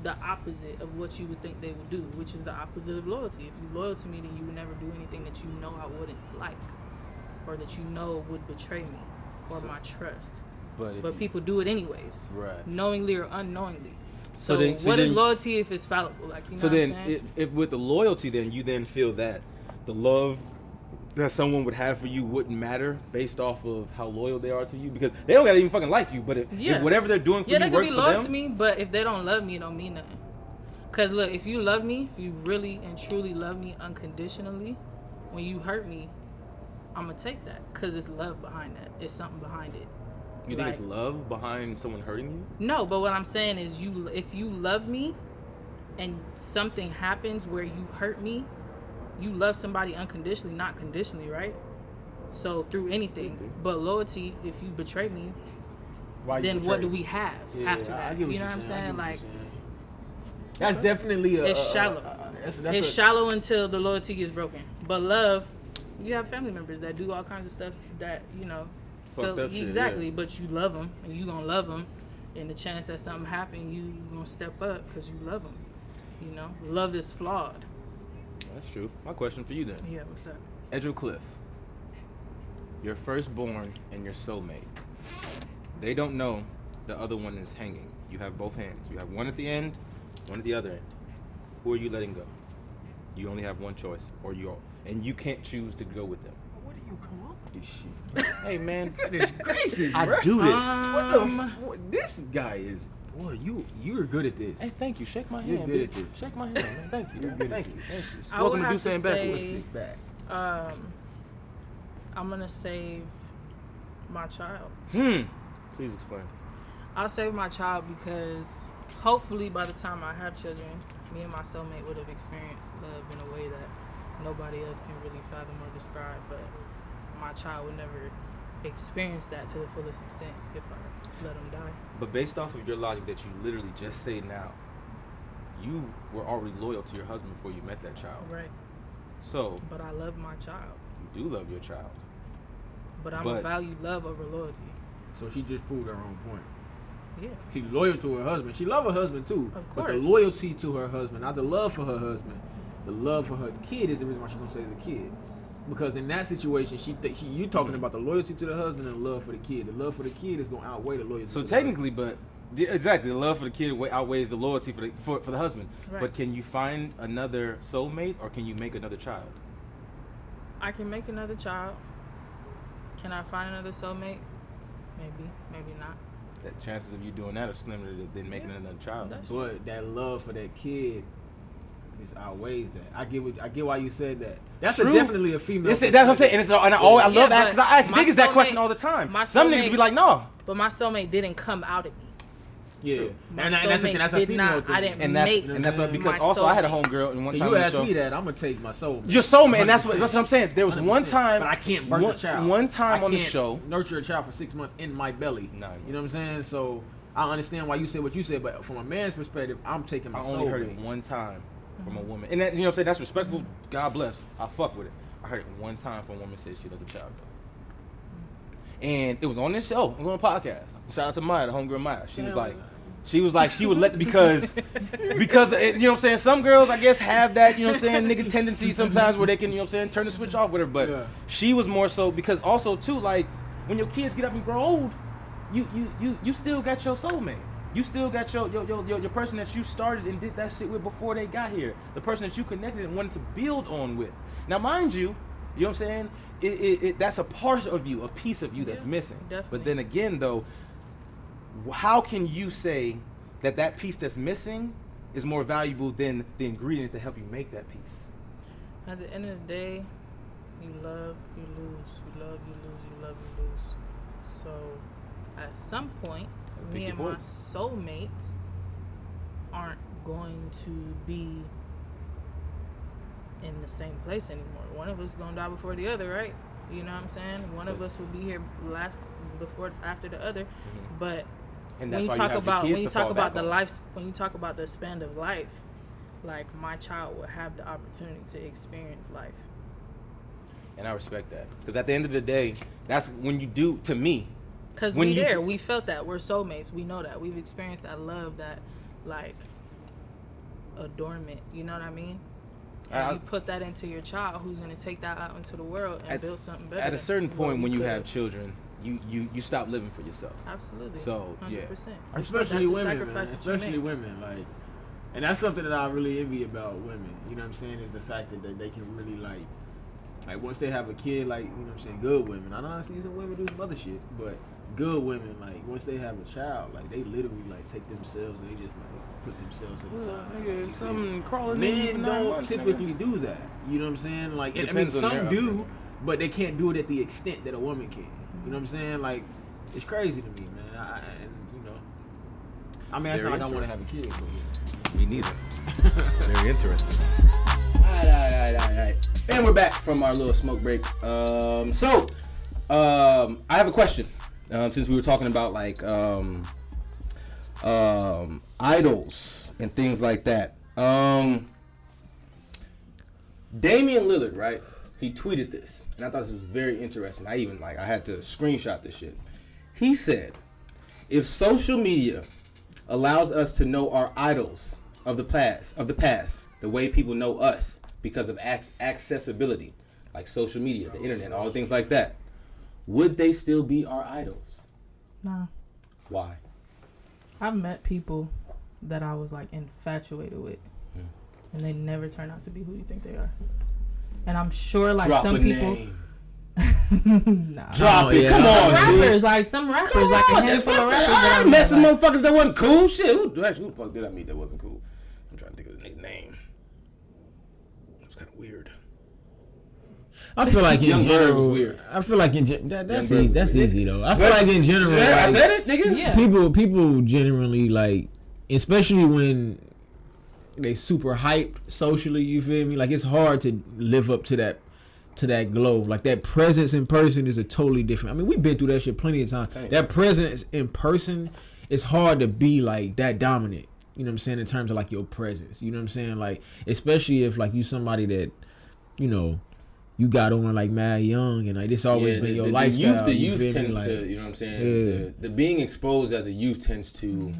Speaker 3: the opposite of what you would think they would do, which is the opposite of loyalty. If you're loyal to me, then you would never do anything that you know I wouldn't like, or that you know would betray me or my trust. But people do it anyways, right? Knowingly or unknowingly. So what is loyalty if it's fallible? Like, you know what I'm saying?
Speaker 1: if with the loyalty, then you then feel that the love that someone would have for you wouldn't matter based off of how loyal they are to you, because they don't gotta even fucking like you, but if whatever they're doing for you works for them. Yeah, they can be loyal
Speaker 3: to me, but if they don't love me, it don't mean nothing. Cause look, if you love me, if you really and truly love me unconditionally, when you hurt me, I'm gonna take that, cause it's love behind that. It's something behind it.
Speaker 1: You think it's love behind someone hurting you?
Speaker 3: No, but what I'm saying is, if you love me, and something happens where you hurt me, you love somebody unconditionally, not conditionally, right? So through anything, but loyalty, if you betray me, then what do we have after that? You know what I'm saying? Like,
Speaker 2: that's definitely
Speaker 3: it's shallow. It's shallow until the loyalty gets broken. But love, you have family members that do all kinds of stuff that, you know, exactly. But you love them, and you gonna love them, and the chance that something happen, you gonna step up because you love them. You know, love is flawed.
Speaker 1: That's true. My question for you then.
Speaker 3: Yeah, what's up?
Speaker 1: Edgel Cliff, your firstborn and your soulmate. They don't know the other one is hanging. You have both hands. You have one at the end, one at the other end. Who are you letting go? You only have one choice, and you can't choose to go with them.
Speaker 2: Where do you come up with this shit?
Speaker 1: Hey man,
Speaker 2: goodness gracious,
Speaker 1: I do this.
Speaker 2: What this guy is? Boy, you're good at this.
Speaker 1: Hey, thank you. Shake my hand.
Speaker 2: You're good at this.
Speaker 1: Shake my hand, man. Thank you. Thank you.
Speaker 3: Welcome to Dussé and
Speaker 1: Backwoods.
Speaker 3: I'm gonna save my child.
Speaker 1: Please explain.
Speaker 3: I'll save my child because hopefully by the time I have children, me and my soulmate would have experienced love in a way that nobody else can really fathom or describe. But my child would never experience that to the fullest extent if I let him die.
Speaker 1: But based off of your logic that you literally just say now, you were already loyal to your husband before you met that child.
Speaker 3: Right.
Speaker 1: So.
Speaker 3: But I love my child.
Speaker 1: You do love your child.
Speaker 3: But I'm gonna value love over loyalty.
Speaker 2: So she just proved her own point.
Speaker 3: Yeah.
Speaker 2: She's loyal to her husband. She love her husband too.
Speaker 3: Of
Speaker 2: But
Speaker 3: course.
Speaker 2: the loyalty to her husband, not the love for her husband, the love for her kid is the reason why she's gonna say the kid. Because in that situation, you talking about the loyalty to the husband and the love for the kid. The love for the kid is gonna outweigh the loyalty.
Speaker 1: So
Speaker 2: to
Speaker 1: technically, but exactly, the love for the kid outweighs the loyalty for the husband.
Speaker 3: Right.
Speaker 1: But can you find another soulmate, or can you make another child?
Speaker 3: I can make another child. Can I find another soulmate? Maybe, maybe not.
Speaker 1: The chances of you doing that are slimmer than making another child.
Speaker 3: That's
Speaker 2: But that love for that kid is outweighs that. I get why you said that. That's definitely a female.
Speaker 1: That's what I'm saying, and I love that because I ask
Speaker 3: my
Speaker 1: niggas that question
Speaker 3: soulmate-
Speaker 1: all the time.
Speaker 3: my
Speaker 1: Some niggas
Speaker 3: soulmate-
Speaker 1: be like, no.
Speaker 3: But my soulmate didn't come out of me.
Speaker 2: Yeah,
Speaker 3: My
Speaker 2: and that's
Speaker 3: soulmate
Speaker 2: a
Speaker 3: did
Speaker 2: female
Speaker 3: not.
Speaker 2: thing.
Speaker 3: I didn't
Speaker 1: And
Speaker 3: make.
Speaker 1: that's what because
Speaker 3: my
Speaker 1: also I had a
Speaker 3: soulmate.
Speaker 1: homegirl and one
Speaker 2: If
Speaker 1: time
Speaker 2: you
Speaker 1: on the
Speaker 2: ask
Speaker 1: show.
Speaker 2: me that, I'm gonna take my soul.
Speaker 1: Your soulmate, and that's
Speaker 2: 100%.
Speaker 1: what I'm saying. There was one
Speaker 2: 100%.
Speaker 1: time,
Speaker 2: but I can't birth a child.
Speaker 1: One time
Speaker 2: I
Speaker 1: on the
Speaker 2: can't
Speaker 1: show,
Speaker 2: nurture a child for 6 months in my belly.
Speaker 1: Nah,
Speaker 2: you know what I'm saying? So I understand why you said what you said, but from a man's perspective, I'm taking my
Speaker 1: I
Speaker 2: soul.
Speaker 1: only heard it one time from a woman, and that, you know what I'm saying. That's respectful. God bless. I fuck with it. I heard it one time from a woman say she loved a child, and it was on this show. It was on a podcast. Shout out to Maya, the homegirl Maya. She was like she would let because you know what I'm saying. Some girls I guess have that you know what I'm saying nigga tendency sometimes where they can you know what I'm saying turn the switch off with her, but she was more so because also too like when your kids get up and grow old, you still got your soulmate. You still got your person that you started and did that shit with before they got here. The person that you connected and wanted to build on with. Now, mind you, you know what I'm saying? That's a part of you, a piece of you that's missing.
Speaker 3: Definitely.
Speaker 1: But then again, though, how can you say that piece that's missing is more valuable than the ingredient to help you make that piece?
Speaker 3: At the end of the day, you love, you lose. You love, you lose. You love, you lose. So, at some point, me and my soulmate aren't going to be in the same place anymore. One of us is gonna die before the other, right? You know what I'm saying? One of us will be here after the other. Mm-hmm. But
Speaker 1: and
Speaker 3: when you talk about the span of life, like my child will have the opportunity to experience life.
Speaker 1: And I respect that because at the end of the day, that's when you do to me.
Speaker 3: Because we felt that. We're soulmates. We know that. We've experienced that love, that, like, adornment. You know what I mean? And you put that into your child who's going to take that out into the world and build something better.
Speaker 1: At a certain point when you have children, you stop living for yourself.
Speaker 3: Absolutely.
Speaker 1: So,
Speaker 3: 100%.
Speaker 1: yeah.
Speaker 2: Especially women, man. Especially women. Like, and that's something that I really envy about women. You know what I'm saying? Is the fact that they can really, like once they have a kid, like, you know what I'm saying, good women. I know I see some women do some other shit, but good women, like, once they have a child, like, they literally, like, take themselves and they just, like, put themselves to the side.
Speaker 1: Nigga, something crawling
Speaker 2: Men don't typically do that. You know what I'm saying? Like, I mean, some do, but they can't do it at the extent that a woman can. You know what I'm saying? Like, it's crazy to me, man. I mean, it's not like I want to have a kid, but yeah.
Speaker 1: Me neither. Very interesting.
Speaker 2: All right.
Speaker 1: And we're back from our little smoke break. I have a question. Since we were talking about like idols and things like that. Damian Lillard, right? He tweeted this, and I thought this was very interesting. I had to screenshot this shit. He said, "If social media allows us to know our idols of the past, the way people know us because of accessibility, like social media, the internet, all things like that, would they still be our idols?"
Speaker 3: No.
Speaker 1: Why?
Speaker 3: I've met people that I was like infatuated with, and they never turn out to be who you think they are. And I'm sure like
Speaker 1: Drop
Speaker 3: some
Speaker 1: a
Speaker 3: people.
Speaker 1: name.
Speaker 3: Nah.
Speaker 1: Drop it.
Speaker 2: Yeah.
Speaker 1: Come on,
Speaker 3: Some rappers, like a handful of rappers.
Speaker 1: I met some motherfuckers that wasn't cool. Shit, who the fuck did I meet that wasn't cool? I'm trying to think of the name. It was kind of weird.
Speaker 2: I feel like in
Speaker 1: Young Bird
Speaker 2: general,
Speaker 1: was weird.
Speaker 2: I feel like in that's
Speaker 1: Young Bird
Speaker 2: easy. That's
Speaker 1: was
Speaker 2: easy though. I feel like in general,
Speaker 1: Yeah, I
Speaker 2: like,
Speaker 1: said it, nigga.
Speaker 3: Yeah.
Speaker 2: people generally like, especially when they super hyped socially. You feel me? Like it's hard to live up to that glow. Like that presence in person is a totally different. I mean, we've been through that shit plenty of times.
Speaker 1: Dang.
Speaker 2: That presence in person, it's hard to be like that dominant. You know what I'm saying? In terms of like your presence. You know what I'm saying? Like especially if like you somebody that, you know, you got on like mad young and like this always been your lifestyle.
Speaker 1: The youth tends to, you know what I'm saying?
Speaker 2: Yeah.
Speaker 1: The being exposed as a youth tends to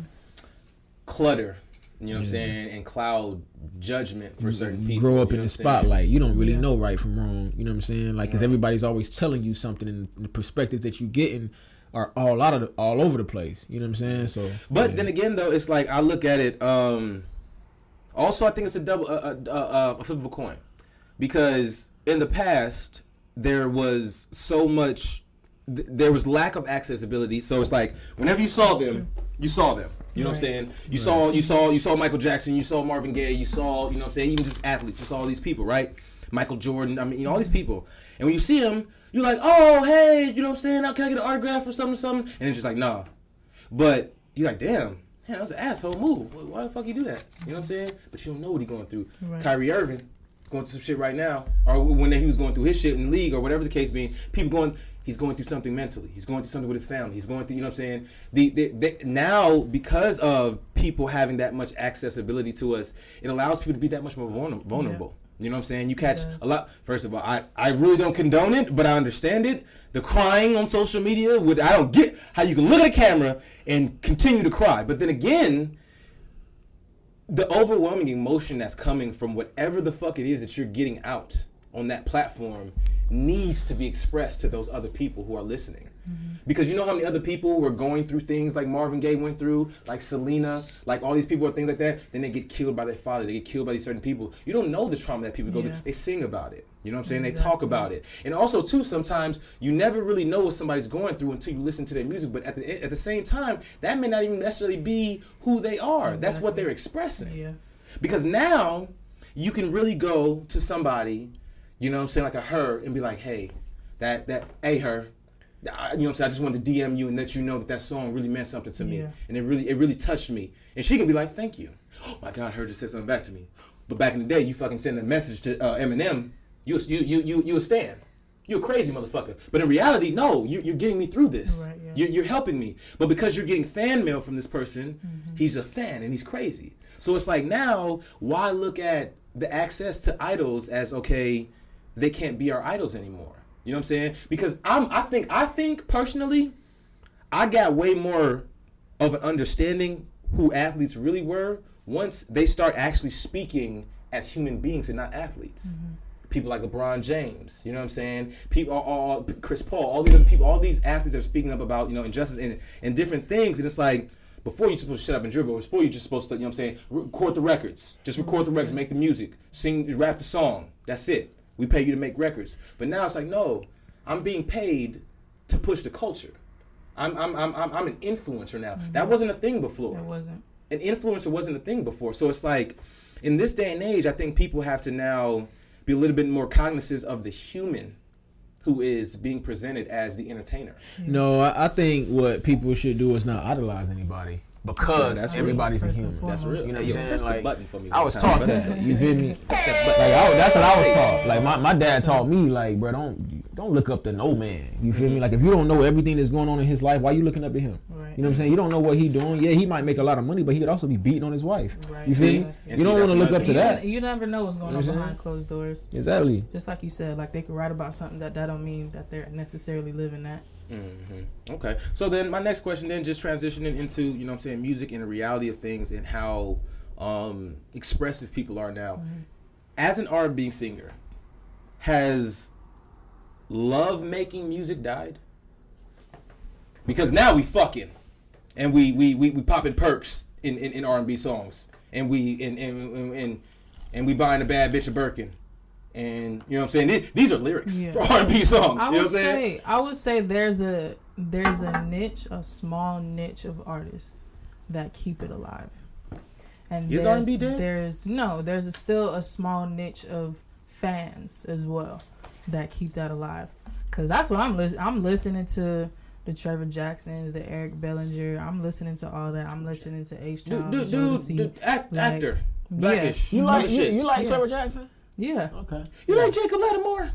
Speaker 1: clutter, you know what I'm saying, and cloud judgment for certain people.
Speaker 2: Grow up in the spotlight. You don't really
Speaker 3: Yeah.
Speaker 2: know right from wrong. You know what I'm saying? Like, because everybody's always telling you something, and the perspectives that you getting are all over the place. You know what I'm saying? So,
Speaker 1: but then again, though, it's like I look at it. Also, I think it's a flip of a coin, because in the past there was so much, there was lack of accessibility. So it's like whenever you saw them, you saw them. You know what I'm saying? You saw Michael Jackson, you saw Marvin Gaye, you saw, you know what I'm saying, even just athletes, you saw all these people, right? Michael Jordan, I mean, you know, all these people. And when you see them, you're like, oh, hey, you know what I'm saying? Can I get an autograph or something? And it's just like, nah. But you're like, damn, man, that was an asshole move. Why the fuck you do that? You know what I'm saying? But you don't know what he's going through. Right. Kyrie Irving going through some shit right now, or when he was going through his shit in the league, or whatever the case being, he's going through something mentally. He's going through something with his family. He's going through, you know what I'm saying? Now, because of people having that much accessibility to us, it allows people to be that much more vulnerable. You know what I'm saying? You catch a lot. First of all, I really don't condone it, but I understand it. The crying on social media, I don't get how you can look at a camera and continue to cry. But then again, the overwhelming emotion that's coming from whatever the fuck it is that you're getting out on that platform needs to be expressed to those other people who are listening. Because you know how many other people were going through things like Marvin Gaye went through, like Selena, like all these people or things like that, then they get killed by their father, they get killed by these certain people. You don't know the trauma that people go through. They sing about it. You know what I'm saying? They talk about it. And also too, sometimes you never really know what somebody's going through until you listen to their music, but at the same time, that may not even necessarily be who they are. That's what they're expressing. Because now you can really go to somebody, you know what I'm saying, like a her, and be like, hey, hey, her, you know what I'm saying, I just wanted to DM you and let you know that song really meant something to me. And it really touched me. And she can be like, thank you. Oh my God, her just said something back to me. But back in the day, you fucking send a message to Eminem, you a stan. You're a crazy motherfucker. But in reality, no, you're getting me through this. Right, you're helping me. But because you're getting fan mail from this person, he's a fan and he's crazy. So it's like, now, why look at the access to idols as, okay, they can't be our idols anymore? You know what I'm saying? Because I think personally, I got way more of an understanding who athletes really were once they start actually speaking as human beings and not athletes. People like LeBron James, you know what I'm saying? People, all Chris Paul, all these other people, all these athletes that are speaking up about, you know, injustice and different things. And it's like, before you're supposed to shut up and dribble, before you're just supposed to, you know what I'm saying, record the records. Just record the records, make the music, sing, rap the song. That's it. We pay you to make records. But now it's like, no, I'm being paid to push the culture. I'm an influencer now. That wasn't a thing before.
Speaker 3: It wasn't.
Speaker 1: An influencer wasn't a thing before. So it's like, in this day and age, I think people have to now be a little bit more cognizant of the human who is being presented as the entertainer.
Speaker 2: No, I think what people should do is not idolize anybody. Because everybody's a human.
Speaker 1: That's real.
Speaker 2: You know what I'm saying? Like,
Speaker 1: button for me
Speaker 2: I was taught that. You feel me? That's what I was taught. Like my dad taught me, like, bro, don't look up to no man. You feel me? Like, if you don't know everything that's going on in his life, why you looking up to him?
Speaker 3: Right.
Speaker 2: You know what I'm saying? You don't know what he doing. Yeah, he might make a lot of money, but he could also be beating on his wife. Right. You feel me? You don't want to look up to that.
Speaker 3: You never know what's going on behind closed doors.
Speaker 2: Exactly.
Speaker 3: Just like you said, like, they could write about something that don't mean that they're necessarily living that.
Speaker 1: Okay, so then my next question then, just transitioning into, you know what I'm saying, music and the reality of things and how expressive people are now. As an R&B singer, has love making music died? Because now we fucking and we popping perks in R&B songs, and we buying a bad bitch a Birkin. And you know what I'm saying? These are lyrics for R&B songs. You know what I'm saying?
Speaker 3: I would say there's a niche, a small niche of artists that keep it alive. And
Speaker 1: is R&B dead?
Speaker 3: There's still a small niche of fans as well that keep that alive. Cause that's what I'm listening. I'm listening to the Trevor Jacksons, the Eric Bellinger. I'm listening to all that. I'm listening to H-Town.
Speaker 1: Actor, Blackish.
Speaker 2: You like Trevor Jackson?
Speaker 3: Yeah.
Speaker 2: Okay.
Speaker 1: You like Jacob Lattimore?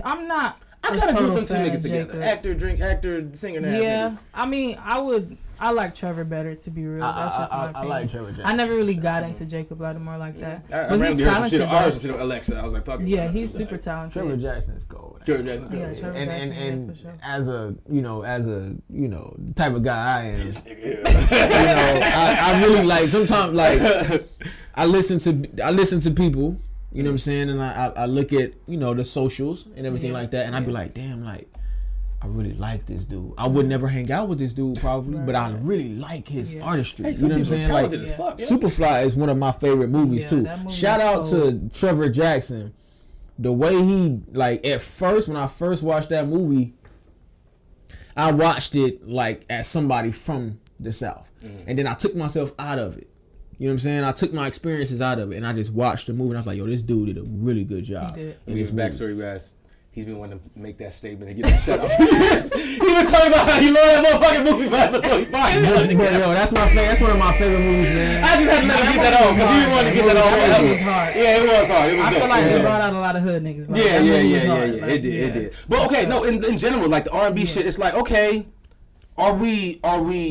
Speaker 3: I'm not.
Speaker 1: I kind of group them two niggas together. Actor, singer, now.
Speaker 3: Yeah. I mean, I would I like Trevor better, to be real. That's just my opinion.
Speaker 2: I like Trevor Jackson.
Speaker 3: I never really got into Jacob Lattimore like that.
Speaker 1: I
Speaker 3: But he's
Speaker 1: randomly heard some shit.
Speaker 3: talented.
Speaker 1: I heard some shit on Alexa. I was like, fuck it.
Speaker 3: Yeah, he's super talented.
Speaker 2: Trevor Jackson is gold.
Speaker 1: Trevor Jackson.
Speaker 3: Yeah, Trevor Jackson,
Speaker 2: And
Speaker 3: for sure.
Speaker 2: as a the type of guy I am,
Speaker 1: This nigga.
Speaker 2: I really like sometimes like I listen to people, you know what I'm saying, and I look at the socials and everything like that, and I be like, damn, like I really like this dude. I would never hang out with this dude probably, but I really like his artistry.
Speaker 1: Hey,
Speaker 2: you
Speaker 1: some
Speaker 2: know what I'm
Speaker 1: people
Speaker 2: saying?
Speaker 1: talented
Speaker 2: Like
Speaker 1: as fuck, yeah.
Speaker 2: Superfly is one of my favorite movies too.
Speaker 3: that movie
Speaker 2: Shout
Speaker 3: is
Speaker 2: out to
Speaker 3: cold.
Speaker 2: Trevor Jackson. The way he like at first when I first watched that movie, I watched it like as somebody from the South, and then I took myself out of it. You know what I'm saying? I took my experiences out of it, and I just watched the movie. And I was like, yo, this dude did a really good job.
Speaker 3: He did.
Speaker 1: In his backstory, guys, he's been wanting to make that statement and get that shut off for years. He was talking about how he loved that motherfucking movie for episode 5.
Speaker 2: But yo, that's one of my favorite movies, man.
Speaker 1: I just had to let him get that off because he didn't want to get that off.
Speaker 3: That movie was hard.
Speaker 1: Yeah, it was hard. It was
Speaker 3: I
Speaker 1: dope.
Speaker 3: feel like
Speaker 1: It was
Speaker 3: it
Speaker 1: dope.
Speaker 3: brought out a lot of hood niggas. Like,
Speaker 1: Yeah.
Speaker 3: that movie was hard.
Speaker 1: It
Speaker 3: Like,
Speaker 1: did.
Speaker 3: yeah,
Speaker 1: It did. But
Speaker 3: for
Speaker 1: okay,
Speaker 3: sure.
Speaker 1: no, in general, like the R&B shit, it's like, okay, are we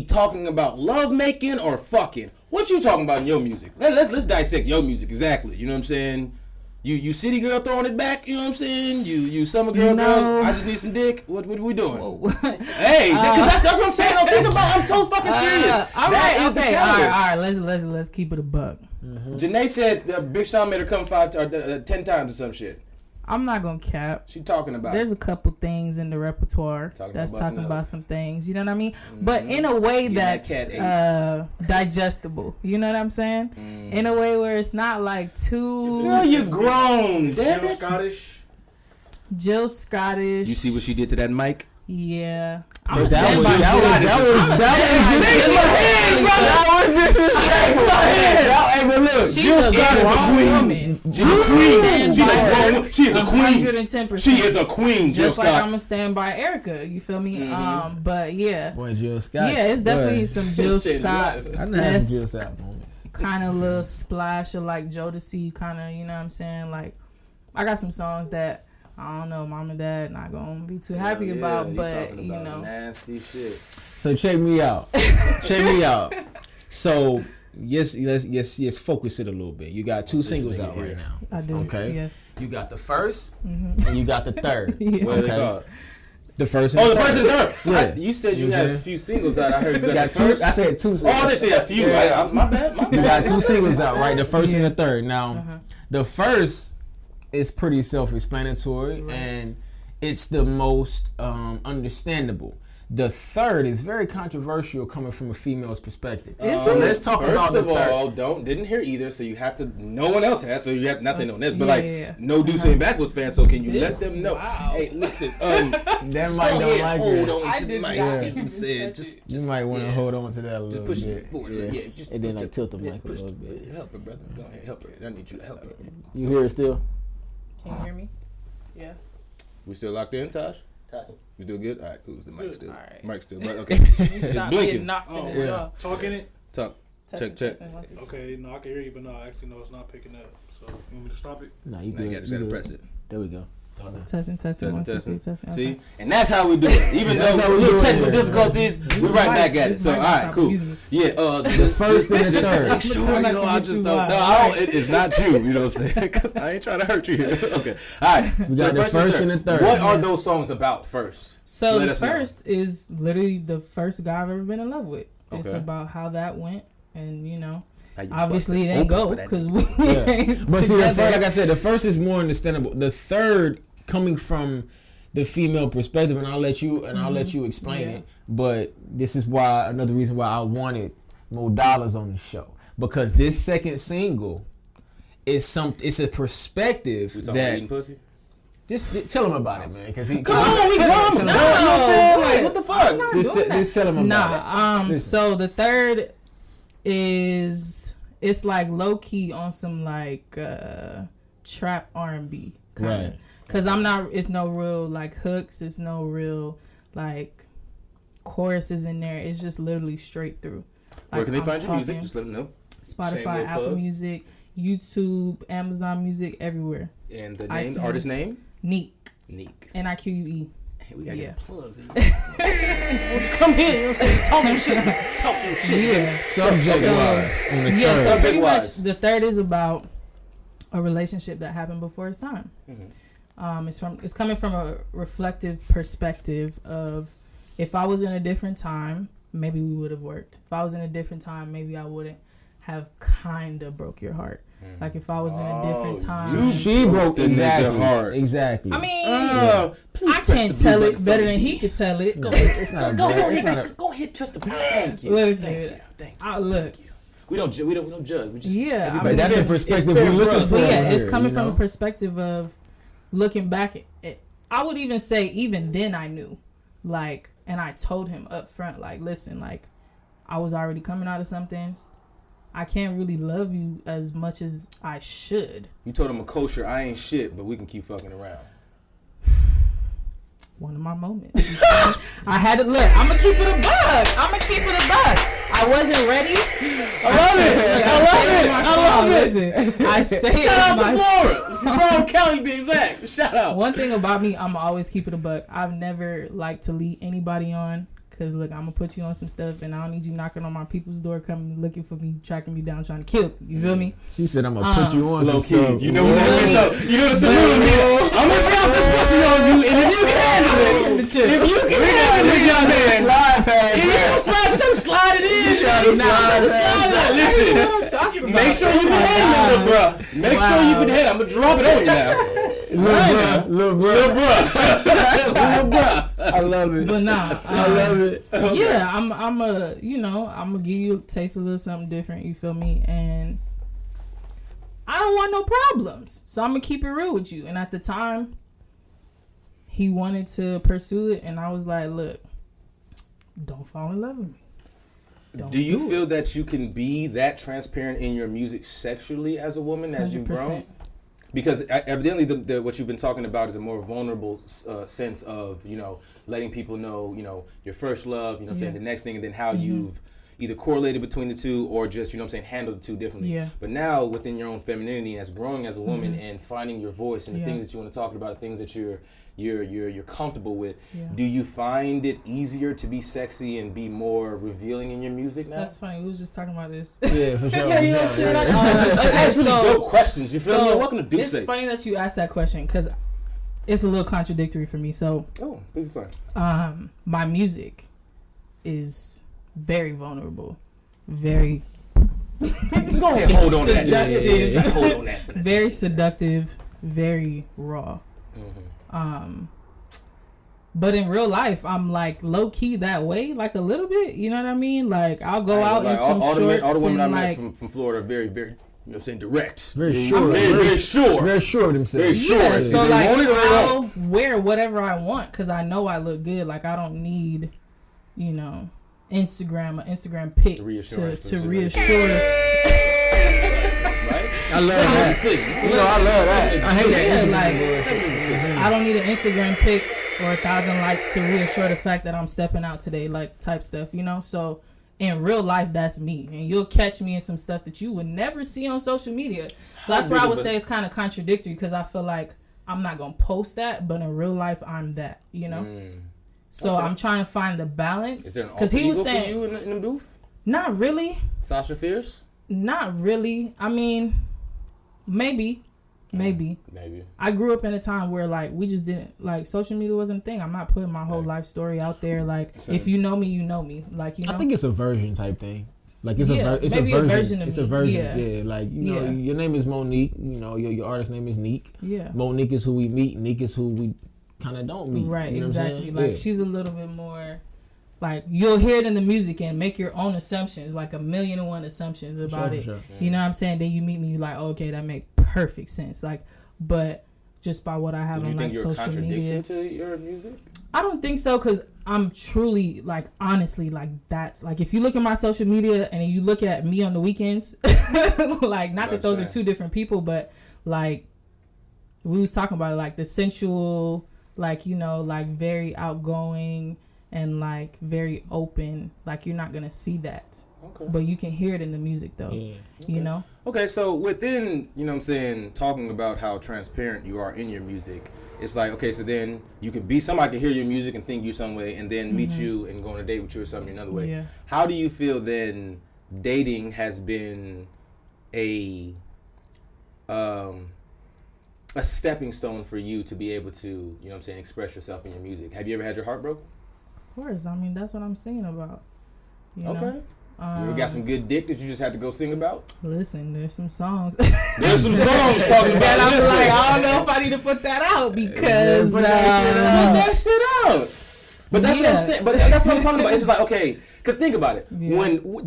Speaker 1: talking about love making or fucking? What you talking about in your music? Let's dissect your music exactly. You know what I'm saying? You city girl throwing it back. You know what I'm saying? You summer girl
Speaker 3: No.
Speaker 1: I just need some dick. What we doing?
Speaker 3: Whoa.
Speaker 1: Hey, because that's what I'm saying. Don't think about. I'm so fucking serious.
Speaker 3: All
Speaker 1: That
Speaker 3: right,
Speaker 1: is the
Speaker 3: okay, all
Speaker 1: cannabis.
Speaker 3: right. Let's keep it a buck.
Speaker 1: Janae said Big Sean made her come 10 times or some shit.
Speaker 3: I'm not gonna cap.
Speaker 1: She talking about.
Speaker 3: There's a couple things in the repertoire that's talking about some things. You know what I mean? But in a way that's digestible. You know what I'm saying? In a way where it's not like too.
Speaker 1: Girl, you grown. Damn
Speaker 4: Jill
Speaker 1: it.
Speaker 4: Scottish.
Speaker 3: Jill Scottish.
Speaker 1: You see what she did to that mic?
Speaker 3: Yeah.
Speaker 2: That was disrespectful. Hey, but look,
Speaker 3: She's a grown woman.
Speaker 1: She's a queen. She's a queen.
Speaker 3: 110%.
Speaker 1: She is a queen, Jill
Speaker 3: Just like
Speaker 1: Scott.
Speaker 3: I'm gonna stand by Erica. You feel me? But yeah.
Speaker 2: boy, Jill Scott.
Speaker 3: Yeah, it's definitely some Jill
Speaker 1: Changed
Speaker 3: Scott.
Speaker 1: lives.
Speaker 2: I didn't have Jill Scott moments.
Speaker 3: Kind of little splash of like Jodeci, kind of, you know what I'm saying? Like, I got some songs that I don't know, mom and dad not gonna be too happy about, but you know,
Speaker 1: nasty shit.
Speaker 2: So check me out. So yes, focus it a little bit. You got 2 singles out right now.
Speaker 3: I do.
Speaker 2: Okay.
Speaker 3: Yes.
Speaker 2: You got the first and you got the third.
Speaker 3: Yeah.
Speaker 1: What are they
Speaker 2: Okay.
Speaker 1: called?
Speaker 2: The first and
Speaker 1: The first and third.
Speaker 2: Yeah.
Speaker 1: You said you
Speaker 2: You know
Speaker 1: had
Speaker 2: what
Speaker 1: a
Speaker 2: I'm
Speaker 1: few singles out. I heard you
Speaker 2: You
Speaker 1: got
Speaker 2: got
Speaker 1: the
Speaker 2: 2.
Speaker 1: first.
Speaker 2: I said 2 singles.
Speaker 1: Oh, they say a few.
Speaker 2: Yeah.
Speaker 1: My bad.
Speaker 2: You got 2 singles out, right? The first and
Speaker 3: Yeah.
Speaker 2: the third. Now, the first is pretty self-explanatory, and it's the most understandable. The third is very controversial coming from a female's perspective. So let's talk about the
Speaker 1: First
Speaker 2: third.
Speaker 1: of all, didn't hear either, so you have to. No one else has, so you have not say no one else, but
Speaker 3: Yeah,
Speaker 1: like
Speaker 3: yeah.
Speaker 1: no Dussé and Backwoods fans. So can you
Speaker 3: This-
Speaker 1: let them know?
Speaker 3: wow.
Speaker 1: Hey, listen.
Speaker 2: That might not like
Speaker 1: hold
Speaker 2: it.
Speaker 1: on
Speaker 3: I
Speaker 1: to
Speaker 3: did
Speaker 1: my.
Speaker 3: not
Speaker 1: You
Speaker 3: even
Speaker 1: said
Speaker 3: touch
Speaker 1: just
Speaker 2: You might want to hold on to that a
Speaker 1: Just
Speaker 2: little
Speaker 1: push
Speaker 2: bit.
Speaker 1: it forward.
Speaker 2: Yeah.
Speaker 1: Just
Speaker 2: And then
Speaker 1: put
Speaker 2: like tilt the mic a
Speaker 1: push
Speaker 2: little bit.
Speaker 1: Help her, brother. Go ahead, help her. I need you to help her.
Speaker 2: You hear it still?
Speaker 3: Can you hear me? Yeah.
Speaker 1: We still locked in, Tosh? We still good? All right, cool. The mic still.
Speaker 3: All right.
Speaker 1: Mic still. But okay.
Speaker 3: Stop
Speaker 1: blinking.
Speaker 3: getting knocked in the
Speaker 2: yeah.
Speaker 3: jaw.
Speaker 4: Talking it.
Speaker 1: Talk.
Speaker 3: Testing,
Speaker 1: Check.
Speaker 3: testing, 1, 2.
Speaker 4: Okay, no, I can hear you, but no, actually, no, it's not picking up. So, you want me to stop it?
Speaker 2: No, you
Speaker 1: Now you
Speaker 2: good.
Speaker 1: just gotta press it.
Speaker 2: There we go.
Speaker 3: Testing, 1, 2, 3, testing.
Speaker 1: See,
Speaker 3: Okay.
Speaker 1: and that's how we do it. Even
Speaker 2: That's
Speaker 1: though
Speaker 2: how we
Speaker 1: little
Speaker 2: do it
Speaker 1: technical
Speaker 2: here.
Speaker 1: difficulties, we right back at it.
Speaker 3: This
Speaker 1: So all
Speaker 3: mic
Speaker 1: right,
Speaker 3: stop
Speaker 1: cool.
Speaker 3: abusing me.
Speaker 1: Yeah,
Speaker 2: The first and the third.
Speaker 1: Make sure,
Speaker 3: Try not
Speaker 1: you
Speaker 3: to
Speaker 1: know,
Speaker 3: get
Speaker 1: I just
Speaker 3: too
Speaker 1: don't.
Speaker 3: wild.
Speaker 1: No, I don't. It's not you. You know what I'm saying? Because I ain't trying to hurt you. Okay. All right.
Speaker 2: We got the first and the third.
Speaker 1: What are those songs about first?
Speaker 3: So
Speaker 1: Let
Speaker 3: the
Speaker 1: us know.
Speaker 3: first is literally the first guy I've ever been in love with. It's
Speaker 1: Okay.
Speaker 3: about how that went, and you know,
Speaker 1: How you
Speaker 3: obviously it
Speaker 1: busted
Speaker 3: ain't go
Speaker 1: open for that
Speaker 3: because
Speaker 1: nigga.
Speaker 3: we
Speaker 2: Yeah.
Speaker 3: ain't
Speaker 2: But see, the
Speaker 3: together.
Speaker 2: first, like I said, the first is more understandable. The third, coming from the female perspective, and I'll let you explain
Speaker 3: Yeah.
Speaker 2: it. But this is why another reason why I wanted more dollars on the show, because this second single is it's a perspective
Speaker 1: We talking
Speaker 2: that
Speaker 1: eating pussy?
Speaker 2: just tell him about it, man. Because he
Speaker 1: Come on, we grown.
Speaker 2: tell him
Speaker 1: No,
Speaker 2: about
Speaker 1: you know what I'm saying? Like,
Speaker 3: what?
Speaker 1: what the fuck?
Speaker 2: Just tell him about it.
Speaker 3: Nah,
Speaker 2: Listen.
Speaker 3: so the third is it's like low key on some like trap R&B kind of.
Speaker 2: Right.
Speaker 3: Cause it's no real like hooks, it's no real like choruses in there. It's just literally straight through.
Speaker 1: Where can they
Speaker 3: I'm
Speaker 1: find your music?
Speaker 3: talking
Speaker 1: Just let them know. Same
Speaker 3: Spotify,
Speaker 1: little
Speaker 3: Apple
Speaker 1: plug.
Speaker 3: Music, YouTube, Amazon Music, everywhere.
Speaker 1: And the name,
Speaker 3: iTunes.
Speaker 1: the artist name?
Speaker 3: Neek,
Speaker 1: Neek.
Speaker 3: Nique.
Speaker 1: We gotta
Speaker 3: Yeah.
Speaker 1: get plugs in. Just come here, you know what I'm saying? Talk your shit.
Speaker 3: Yeah.
Speaker 2: Subject wise on the
Speaker 3: Yeah,
Speaker 2: third.
Speaker 3: so pretty much
Speaker 1: Subject-wise.
Speaker 3: the third is about a relationship that happened before its time.
Speaker 1: Mm-hmm.
Speaker 3: It's coming from a reflective perspective of if I was in a different time, maybe we would have worked. If I was in a different time, maybe I wouldn't have kind of broke your heart. Like if I was in a different time.
Speaker 2: She broke
Speaker 1: the nigga heart.
Speaker 2: Exactly.
Speaker 3: I mean,
Speaker 1: Please
Speaker 3: I
Speaker 1: press the
Speaker 3: can't
Speaker 1: blue
Speaker 3: tell
Speaker 1: button
Speaker 3: it
Speaker 1: for
Speaker 3: better
Speaker 1: me.
Speaker 3: than he could tell it.
Speaker 2: It's not a brand. It's not a.
Speaker 1: Go ahead, trust the Thank you.
Speaker 3: Listen,
Speaker 1: Thank
Speaker 3: look.
Speaker 1: We don't judge. We just
Speaker 3: Yeah, I
Speaker 2: But
Speaker 3: mean,
Speaker 2: that's the
Speaker 1: it's
Speaker 2: perspective
Speaker 1: fair
Speaker 2: we're looking
Speaker 1: brother.
Speaker 2: for.
Speaker 3: So yeah, it's
Speaker 2: here,
Speaker 3: coming
Speaker 2: you
Speaker 3: from
Speaker 2: know?
Speaker 3: a perspective of looking back. I would even say even then I knew, like, and I told him up front, like, listen, like, I was already coming out of something. I can't really love you as much as I should.
Speaker 1: You told him a kosher, I ain't shit, but we can keep fucking around.
Speaker 3: One of my moments. I had to look. I'm gonna keep it a buck. I wasn't ready. I love it. Listen, I say
Speaker 1: Shout out
Speaker 3: it
Speaker 1: to Florida. Brown County, to be exact. Shout out.
Speaker 3: One thing about me, I'm always keep it a buck. I've never liked to lead anybody on. Cause look, I'm gonna put you on some stuff, and I don't need you knocking on my people's door, coming looking for me, tracking me down, trying to kill me. You feel me?
Speaker 2: She said, "I'm gonna put you on some
Speaker 1: Low key.
Speaker 2: stuff."
Speaker 1: You know what that means, though? You know the salute me. I'm gonna drop this pussy on you, and if you can handle it, if you can handle it, young man.
Speaker 2: Slide past.
Speaker 1: If you don't slide, you try to slide it in.
Speaker 2: Try to slide it.
Speaker 1: Listen.
Speaker 3: What I'm talking about.
Speaker 1: Make sure you can handle it, little bruh. Make sure you can handle it. I'm gonna drop it on you now.
Speaker 2: Little bruh. I love it.
Speaker 3: But nah,
Speaker 2: I love it.
Speaker 3: yeah, I'm gonna give you a taste of a little something different. You feel me? And I don't want no problems, so I'm gonna keep it real with you. And at the time, he wanted to pursue it, and I was like, look, don't fall in love with me.
Speaker 1: Do you feel that you can be that transparent in your music sexually as a woman as you've grown?
Speaker 3: 100%.
Speaker 1: Because evidently, what you've been talking about is a more vulnerable sense of, you know, letting people know, you know, your first love, you know what I'm saying, the next thing, and then how you've either correlated between the two or just, you know what I'm saying, handled the two differently.
Speaker 3: Yeah.
Speaker 1: But now, within your own femininity, as growing as a woman and finding your voice and the things that you want to talk about, the things that you're comfortable with, do you find it easier to be sexy and be more revealing in your music now?
Speaker 3: That's funny. We was just talking about this.
Speaker 2: Yeah, for sure.
Speaker 1: Yeah, you know what I'm saying?
Speaker 2: Yeah.
Speaker 1: That's really dope questions. You feel me? Welcome to Dussé.
Speaker 3: It's funny that you asked that question because it's a little contradictory for me. So,
Speaker 1: Oh, please explain.
Speaker 3: my music is very vulnerable, very
Speaker 1: Just go ahead and hold on to that.
Speaker 3: Seductive.
Speaker 1: Just hold on that.
Speaker 3: very seductive, very raw. But in real life, I'm like low key that way, like a little bit. You know what I mean? Like I'll go out in some shorts
Speaker 1: all the women I
Speaker 3: and
Speaker 1: met
Speaker 3: like
Speaker 1: from Florida are very, very, you know what I'm saying, direct.
Speaker 2: Very sure.
Speaker 1: Very sure.
Speaker 2: Very sure of themselves.
Speaker 1: Very sure.
Speaker 3: yeah.
Speaker 1: If
Speaker 3: So
Speaker 1: they
Speaker 3: like
Speaker 1: want it or they
Speaker 3: I'll
Speaker 1: don't.
Speaker 3: wear whatever I want because I know I look good. Like I don't need, you know, an Instagram pic
Speaker 1: Reassurance
Speaker 3: to
Speaker 1: from
Speaker 3: reassure.
Speaker 1: Right?
Speaker 2: I love that. You know, I love that. I hate that.
Speaker 3: Yeah, like I don't need an Instagram pic or 1,000 likes to reassure the fact that I'm stepping out today, like type stuff, you know. So in real life, that's me, and you'll catch me in some stuff that you would never see on social media. So that's where I would say it's kind of contradictory because I feel like I'm not gonna post that, but in real life, I'm that, you know. So I'm trying to find the balance.
Speaker 1: Is there an
Speaker 3: because
Speaker 1: alter
Speaker 3: he was
Speaker 1: ego
Speaker 3: saying,
Speaker 1: for you in the booth?
Speaker 3: not really,
Speaker 1: Sasha Fierce?
Speaker 3: not really. I mean, maybe. Maybe. I grew up in a time where like we just didn't like social media wasn't a thing. I'm not putting my whole life story out there. Like if you know me, you know me. Like you know.
Speaker 2: I think it's a version type thing. Like it's
Speaker 3: Yeah,
Speaker 2: a
Speaker 3: maybe a
Speaker 2: version.
Speaker 3: version of
Speaker 2: It's
Speaker 3: me.
Speaker 2: a version.
Speaker 3: Yeah.
Speaker 2: Yeah. Like you know,
Speaker 3: Yeah.
Speaker 2: your name is Monique. You know, your artist name is Neek.
Speaker 3: Yeah.
Speaker 2: Monique is who we meet. Neek is who we kind of don't meet.
Speaker 3: Right.
Speaker 2: You know
Speaker 3: Exactly.
Speaker 2: What I'm saying?
Speaker 3: Like
Speaker 2: Yeah.
Speaker 3: she's a little bit more. Like you'll hear it in the music and make your own assumptions, like 1,000,001 assumptions about it.
Speaker 2: Sure.
Speaker 3: You know what I'm saying? Then you meet me, you like, oh, okay, that make perfect sense. Like, but just by what I have
Speaker 1: Do you
Speaker 3: on
Speaker 1: think
Speaker 3: like
Speaker 1: you're a
Speaker 3: social media,
Speaker 1: contradiction to your music?
Speaker 3: I don't think so because I'm truly like honestly like that's like if you look at my social media and you look at me on the weekends, like not that those are two different people, but like we was talking about it, like the sensual, like you know, like very outgoing and like very open. Like you're not gonna see that, but you can hear it in the music though.
Speaker 2: Yeah.
Speaker 3: You know.
Speaker 1: Okay, so within, you know what I'm saying, talking about how transparent you are in your music, it's like, okay, so then you can be somebody can hear your music and think you some way, and then meet you and go on a date with you or something another way.
Speaker 3: Yeah.
Speaker 1: How do you feel then dating has been a stepping stone for you to be able to, you know what I'm saying, express yourself in your music? Have you ever had your heart broken?
Speaker 3: Of course. I mean, that's what I'm singing about. You
Speaker 1: Okay.
Speaker 3: know?
Speaker 1: You ever got some good dick that you just had to go sing about?
Speaker 3: Listen, there's some songs.
Speaker 1: There's some songs talking about
Speaker 3: that I'm
Speaker 1: listen.
Speaker 3: like, I don't know if I need to put that out because
Speaker 1: Put that shit out. But that's what I'm saying. But that's what I'm talking about. It's just like, okay, because think about it.
Speaker 3: Yeah.
Speaker 1: When what's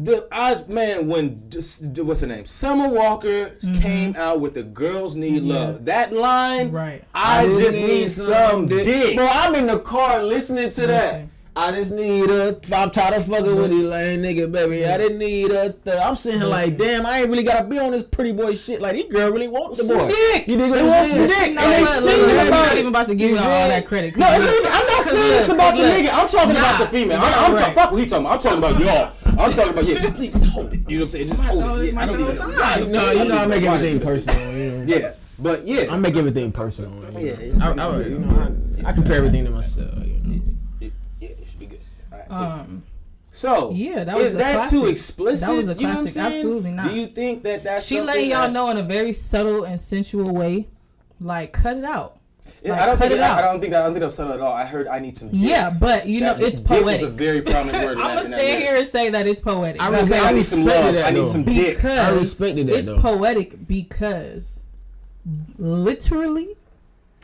Speaker 1: her name? Summer Walker came out with "The Girls Need Love." That line,
Speaker 3: Right.
Speaker 1: I just need some dick.
Speaker 2: Bro, I'm in the car listening to that.
Speaker 3: Listen.
Speaker 2: I just need I'm tired of fucking with you lame nigga, baby. I didn't need I'm sitting here like, damn, I ain't really gotta be on this pretty boy shit. Like, these girl really want the boy.
Speaker 1: Dick.
Speaker 2: You dig what
Speaker 1: They
Speaker 2: I'm
Speaker 1: want
Speaker 2: saying?
Speaker 1: some dick.
Speaker 3: No,
Speaker 1: And they
Speaker 3: but
Speaker 1: sing
Speaker 3: look, I'm
Speaker 1: about
Speaker 3: not
Speaker 1: it.
Speaker 3: even about to give you all that credit.
Speaker 1: No, it's not even, I'm not saying this about the nigga. I'm talking about the female. I'm
Speaker 3: right.
Speaker 1: fuck what he talking about. I'm talking about y'all. I'm talking about please just hold it. You know what I'm saying? Just hold it. Yeah, I don't even know.
Speaker 2: No, you know I make everything personal. You know?
Speaker 1: Yeah, but yeah.
Speaker 2: I make everything personal.
Speaker 1: Yeah,
Speaker 2: I compare everything to myself. You know?
Speaker 1: Yeah, it should be good. All right. So
Speaker 3: Yeah, that was
Speaker 1: is
Speaker 3: a
Speaker 1: that
Speaker 3: classic.
Speaker 1: too explicit?
Speaker 3: That was a
Speaker 1: You know what I'm
Speaker 3: classic.
Speaker 1: saying?
Speaker 3: Absolutely not.
Speaker 1: Do you think that that's
Speaker 3: She
Speaker 1: something
Speaker 3: letting y'all
Speaker 1: that-
Speaker 3: know in a very subtle and sensual way, like, cut it out.
Speaker 1: Yeah,
Speaker 3: Like,
Speaker 1: I don't
Speaker 3: cut
Speaker 1: think
Speaker 3: it out.
Speaker 1: I don't think that was subtle at all. I heard I need some dick.
Speaker 3: Yeah, but you know,
Speaker 1: That
Speaker 3: it's
Speaker 1: dick
Speaker 3: poetic.
Speaker 1: is a very prominent word.
Speaker 3: I'm gonna stand here and say that it's poetic.
Speaker 2: I
Speaker 3: That's
Speaker 2: respect-
Speaker 1: I need some
Speaker 2: respected
Speaker 1: love.
Speaker 2: that,
Speaker 1: I need
Speaker 2: though.
Speaker 1: some dick.
Speaker 3: because
Speaker 2: I respected that,
Speaker 3: it's
Speaker 2: though.
Speaker 3: poetic because literally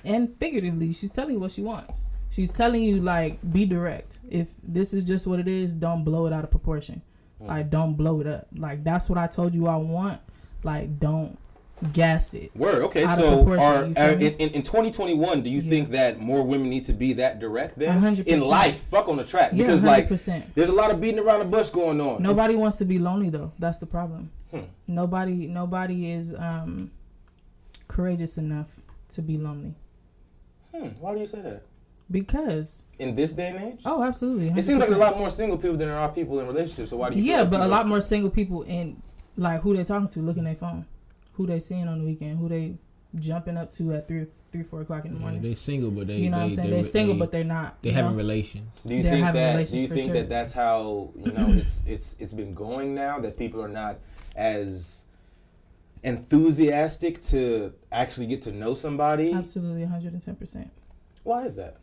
Speaker 3: and figuratively, she's telling you what she wants. She's telling you, like, be direct. If this is just what it is, don't blow it out of proportion. Like, don't blow it up. Like, that's what I told you I want. Like, don't gas it.
Speaker 1: Word. Okay,
Speaker 3: Out of
Speaker 1: so
Speaker 3: proportion, you feel me?
Speaker 1: in 2021, do you think that more women need to be that direct then
Speaker 3: 100%.
Speaker 1: in life? Fuck on the track
Speaker 3: Yeah,
Speaker 1: because like
Speaker 3: 100%.
Speaker 1: there's a lot of beating around the bush going on.
Speaker 3: Nobody wants to be lonely, though. That's the problem.
Speaker 1: Hmm.
Speaker 3: Nobody is courageous enough to be lonely.
Speaker 1: Why do you say that?
Speaker 3: Because
Speaker 1: In this day and age,
Speaker 3: oh, absolutely. 100%.
Speaker 1: it seems like there's a lot more single people than there are people in relationships. So why do you?
Speaker 3: Yeah,
Speaker 1: feel like
Speaker 3: but a
Speaker 1: people-
Speaker 3: lot more single people in, like, who they talking to, looking at their phone, who they seeing on the weekend, who they jumping up to at 4 o'clock in the morning.
Speaker 2: They single, but they
Speaker 3: You know what I'm saying? They're single, but they're not.
Speaker 2: they
Speaker 3: you
Speaker 2: having
Speaker 3: know?
Speaker 2: relations.
Speaker 1: Do you
Speaker 3: They're
Speaker 1: think
Speaker 3: having
Speaker 1: that? Do
Speaker 3: relations
Speaker 1: you
Speaker 3: for
Speaker 1: think
Speaker 3: sure.
Speaker 1: that that's how it's been going now? That people are not as enthusiastic to actually get to know somebody.
Speaker 3: Absolutely, 110%.
Speaker 1: Why is that?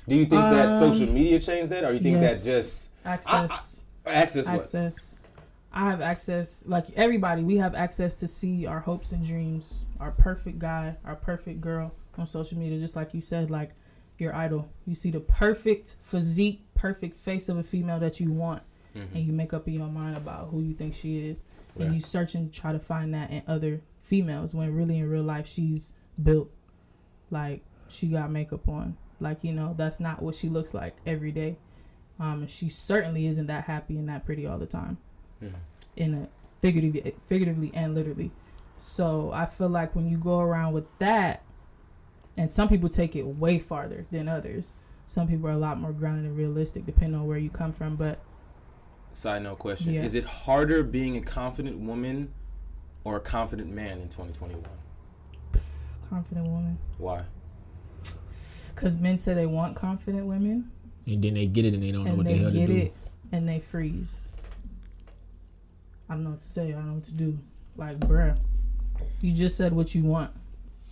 Speaker 1: Do you think that social media changed that, or you think
Speaker 3: yes.
Speaker 1: that just
Speaker 3: Access.
Speaker 1: access what?
Speaker 3: Access. I have access, like everybody, we have access to see our hopes and dreams, our perfect guy, our perfect girl on social media. Just like you said, like your idol. You see the perfect physique, perfect face of a female that you want, and you make up in your mind about who you think she is.
Speaker 1: Right.
Speaker 3: And you search and try to find that in other females when really in real life she's built like she got makeup on. Like, you know, that's not what she looks like every day. And she certainly isn't that happy and that pretty all the time. In a figuratively and literally. So I feel like when you go around with that, and some people take it way farther than others. Some people are a lot more grounded and realistic depending on where you come from. But
Speaker 1: Side note question:
Speaker 3: Yeah.
Speaker 1: Is it harder being a confident woman or a confident man in 2021?
Speaker 3: confident woman.
Speaker 1: Why?
Speaker 3: Because men say they want confident women.
Speaker 2: And then they get it and they don't know
Speaker 3: And
Speaker 2: what the
Speaker 3: they
Speaker 2: hell to
Speaker 3: get
Speaker 2: do.
Speaker 3: it and they freeze. I don't know what to say. I don't know what to do. Like, bruh, you just said what you want.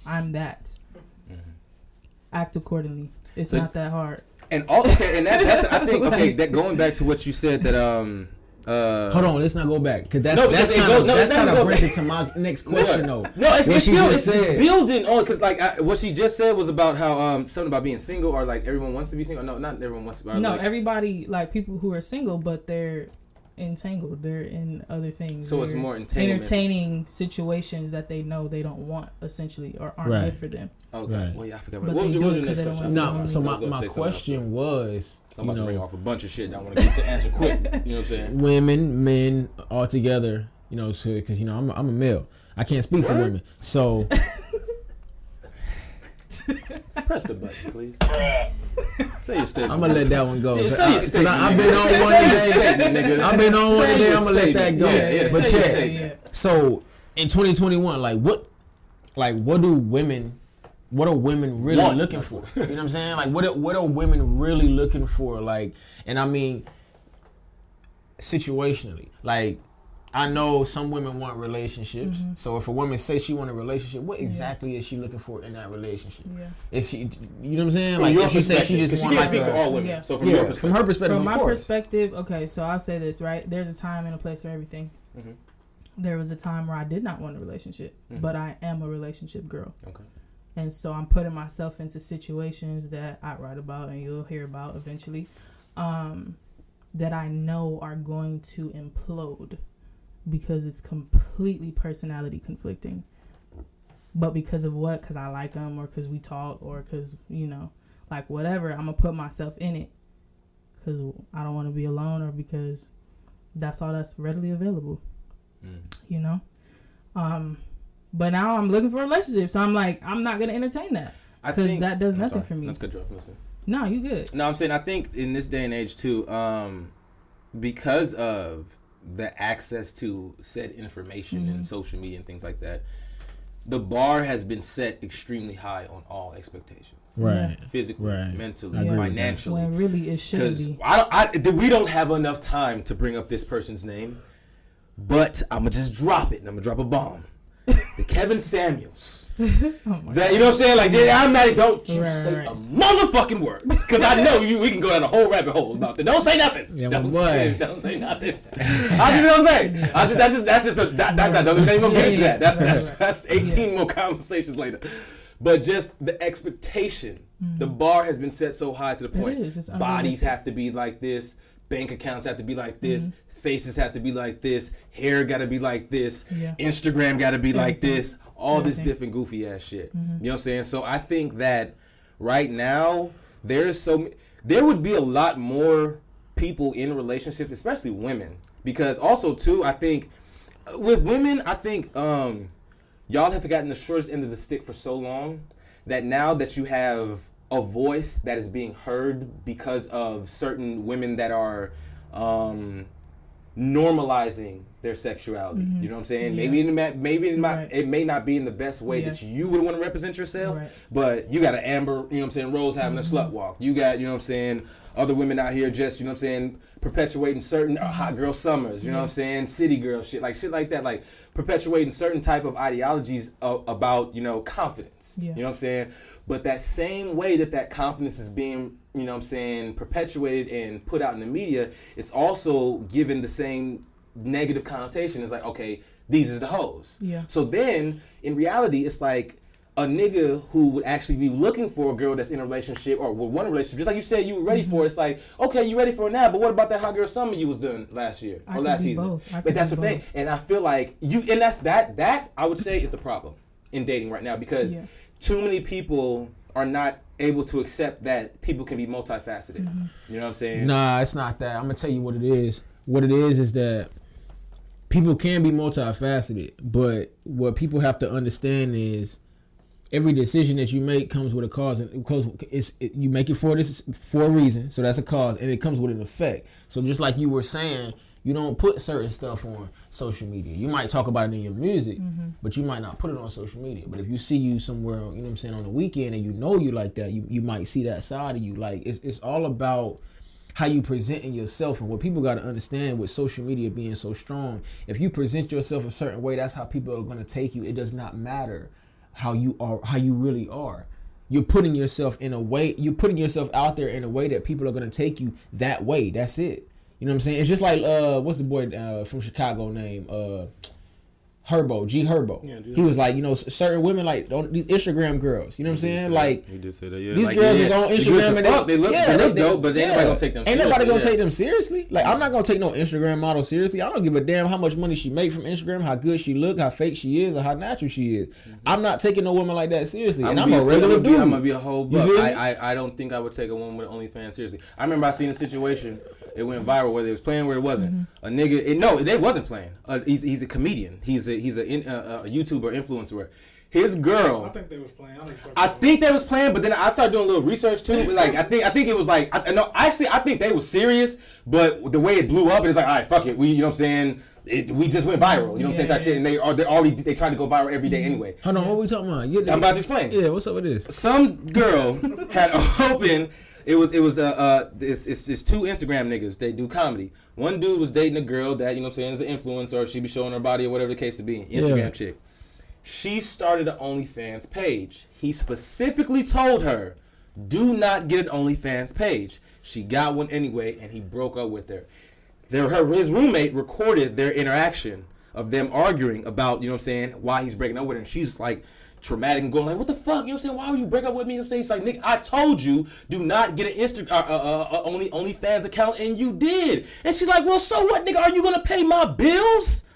Speaker 3: I'm that. Act accordingly. It's
Speaker 1: So-
Speaker 3: not that hard.
Speaker 1: And that's I think that going back to what you said that
Speaker 2: Hold on, let's not go back because
Speaker 1: No, because it goes- no,
Speaker 2: that's
Speaker 1: it
Speaker 2: kind
Speaker 1: doesn't
Speaker 2: of
Speaker 1: go
Speaker 2: brings it to my next question though.
Speaker 1: No, it's
Speaker 2: What she
Speaker 1: still
Speaker 2: just
Speaker 1: it's
Speaker 2: said.
Speaker 1: building on because like what she just said was about how something about being single or like everyone wants to be single. No, not everyone wants to.
Speaker 3: No,
Speaker 1: like,
Speaker 3: everybody, like people who are single, but they're entangled. They're in other things.
Speaker 1: So it's
Speaker 3: They're
Speaker 1: more entanglement.
Speaker 3: entertaining situations that they know they don't want, essentially, or aren't
Speaker 2: Right.
Speaker 3: good for them.
Speaker 1: Okay.
Speaker 2: Right.
Speaker 1: Well, yeah, I forgot.
Speaker 3: But
Speaker 1: What was
Speaker 3: they
Speaker 1: your
Speaker 3: do it
Speaker 1: next
Speaker 3: 'cause they don't
Speaker 1: question?
Speaker 3: want
Speaker 2: No,
Speaker 3: I
Speaker 2: so
Speaker 1: I was gonna
Speaker 2: my
Speaker 1: say something else.
Speaker 2: question was,
Speaker 1: I'm
Speaker 2: you
Speaker 1: about to bring
Speaker 2: know,
Speaker 1: off a bunch of shit. I want to get to answer quick. You know what I'm saying?
Speaker 2: women, men, all together, you know, because you know I'm a male. I can't speak for women, so
Speaker 1: Press the button, please. Say your statement.
Speaker 2: I'm gonna let that one go.
Speaker 1: Yeah, say your statement,
Speaker 2: I've been on
Speaker 1: nigga.
Speaker 2: one
Speaker 1: Say your
Speaker 2: today.
Speaker 1: statement, nigga.
Speaker 2: I've been on one
Speaker 1: Say
Speaker 2: today.
Speaker 1: your
Speaker 2: I'm gonna let that
Speaker 1: statement.
Speaker 2: go.
Speaker 1: Yeah,
Speaker 2: But
Speaker 1: say your
Speaker 2: check.
Speaker 1: statement.
Speaker 2: So in 2021, like what do women what are women really looking for? You know what I'm saying? Like, what are women really looking for? Like, and I mean, situationally, like, I know some women want relationships. Mm-hmm. So if a woman says she want a relationship, what exactly is she looking for in that relationship? Yeah. Is she, you know what I'm saying? Like, if she says she just want like
Speaker 1: for all women. Yeah. So from
Speaker 2: her perspective,
Speaker 3: from my perspective, okay. So I'll say this, right? There's a time and a place for everything. Mm-hmm. There was a time where I did not want a relationship, but I am a relationship girl. Okay. And so I'm putting myself into situations that I write about and you'll hear about eventually, that I know are going to implode because it's completely personality conflicting. But because of what? Because I like them, or because we talk, or because, you know, like whatever, I'm going to put myself in it because I don't want to be alone, or because that's all that's readily available, you know? But now I'm looking for a relationship, so I'm like, I'm not going to entertain that because that does nothing for me.
Speaker 1: That's good, Joe. Listen.
Speaker 3: No, you good.
Speaker 1: No, I'm saying I think in this day and age too, because of the access to said information and social media and things like that, the bar has been set extremely high on all expectations.
Speaker 2: Right.
Speaker 1: Physically, mentally, financially.
Speaker 3: Well, really, it should be.
Speaker 1: Because we don't have enough time to bring up this person's name, but I'm going to just drop it, and I'm going to drop a bomb. The Kevin Samuels. That, you know what I'm saying? Like, I'm not, don't you say a motherfucking word. Because I know we can go down a whole rabbit hole about that. Don't say nothing.
Speaker 2: Yeah,
Speaker 1: don't say nothing. I just don't say. That's just don't even get into that. That's 18 more conversations later. But just the expectation, the bar has been set so high to the point bodies have to be like this, bank accounts have to be like this, faces have to be like this, hair got to be like this, Instagram got to be like this. All this different goofy ass shit. You know what I'm saying? So I think that right now there would be a lot more people in relationships, especially women, because also too, I think with women, I think y'all have gotten the shortest end of the stick for so long that now that you have a voice that is being heard because of certain women that are normalizing their sexuality. You know what I'm saying? Yeah. It may not be in the best way that you would want to represent yourself, but you got an Amber, you know what I'm saying, Rose having a slut walk. You got, you know what I'm saying, other women out here just, you know what I'm saying, perpetuating certain hot girl summers, you know what I'm saying, city girl shit like that, like perpetuating certain type of ideologies about, you know, confidence. You know what I'm saying? But that same way that confidence is being, you know what I'm saying, perpetuated and put out in the media, it's also given the same negative connotation. It's like, okay, these is the hoes. Yeah. So then, in reality, it's like a nigga who would actually be looking for a girl that's in a relationship or would want a relationship, just like you said you were ready for. It's like, okay, you ready for it now, but what about that hot girl summer you was doing last year or last season? But that's the thing, and I feel like that I would say is the problem in dating right now, because too many people are not able to accept that people can be multifaceted. You know what I'm saying?
Speaker 2: Nah, it's not that. I'm gonna tell you what it is. What it is that people can be multifaceted, but what people have to understand is every decision that you make comes with a cause, and you make it for a reason, so that's a cause, and it comes with an effect. So just like you were saying, you don't put certain stuff on social media. You might talk about it in your music, but you might not put it on social media. But if you see you somewhere, you know what I'm saying, on the weekend, and you know you like that, you might see that side of you. Like, it's all about how you presenting yourself. And what people got to understand with social media being so strong, if you present yourself a certain way, that's how people are going to take you. It does not matter how you are, how you really are. You're putting yourself in a way, you're putting yourself out there in a way that people are going to take you that way. That's it. You know what I'm saying? It's just like, what's the boy from Chicago name? G Herbo. Yeah, he was like, you know, certain women like these Instagram girls. You know what I'm saying? Like,
Speaker 1: he did say that, yeah.
Speaker 2: These girls is on Instagram and
Speaker 1: they look dope, but ain't nobody gonna take them seriously.
Speaker 2: Ain't nobody gonna take them seriously. Like, I'm not gonna take no Instagram model seriously. I don't give a damn how much money she make from Instagram, how good she look, how fake she is, or how natural she is. I'm not taking no woman like that seriously. And I'm a regular dude.
Speaker 1: I'm gonna be a whole buck. I don't think I would take a woman with OnlyFans seriously. I remember I seen a situation. It went viral, whether it was playing, where it wasn't. A nigga, they wasn't playing. He's a comedian. He's a YouTuber, influencer. His girl.
Speaker 4: I think they was playing.
Speaker 1: I think they was playing, but then I started doing a little research too. Like, I think it was like, I think they was serious, but the way it blew up, it's like, all right, fuck it. You know what I'm saying? we just went viral. You know what I'm saying? Type shit. And they try to go viral every day anyway.
Speaker 2: Hold on, what we talking about?
Speaker 1: I'm about to explain.
Speaker 2: Yeah, what's up with this?
Speaker 1: Some girl had opened. It's two Instagram niggas. They do comedy. One dude was dating a girl that, you know what I'm saying, is an influencer. She be showing her body or whatever the case to be. Instagram chick. She started an OnlyFans page. He specifically told her, do not get an OnlyFans page. She got one anyway, and he broke up with her. His roommate recorded their interaction of them arguing about, you know what I'm saying, why he's breaking up with her. And she's like traumatic and going like, what the fuck? You know what I'm saying? Why would you break up with me? You know what I'm saying? It's like, nigga, I told you, do not get an OnlyFans account, and you did. And she's like, well, so what, nigga? Are you going to pay my bills?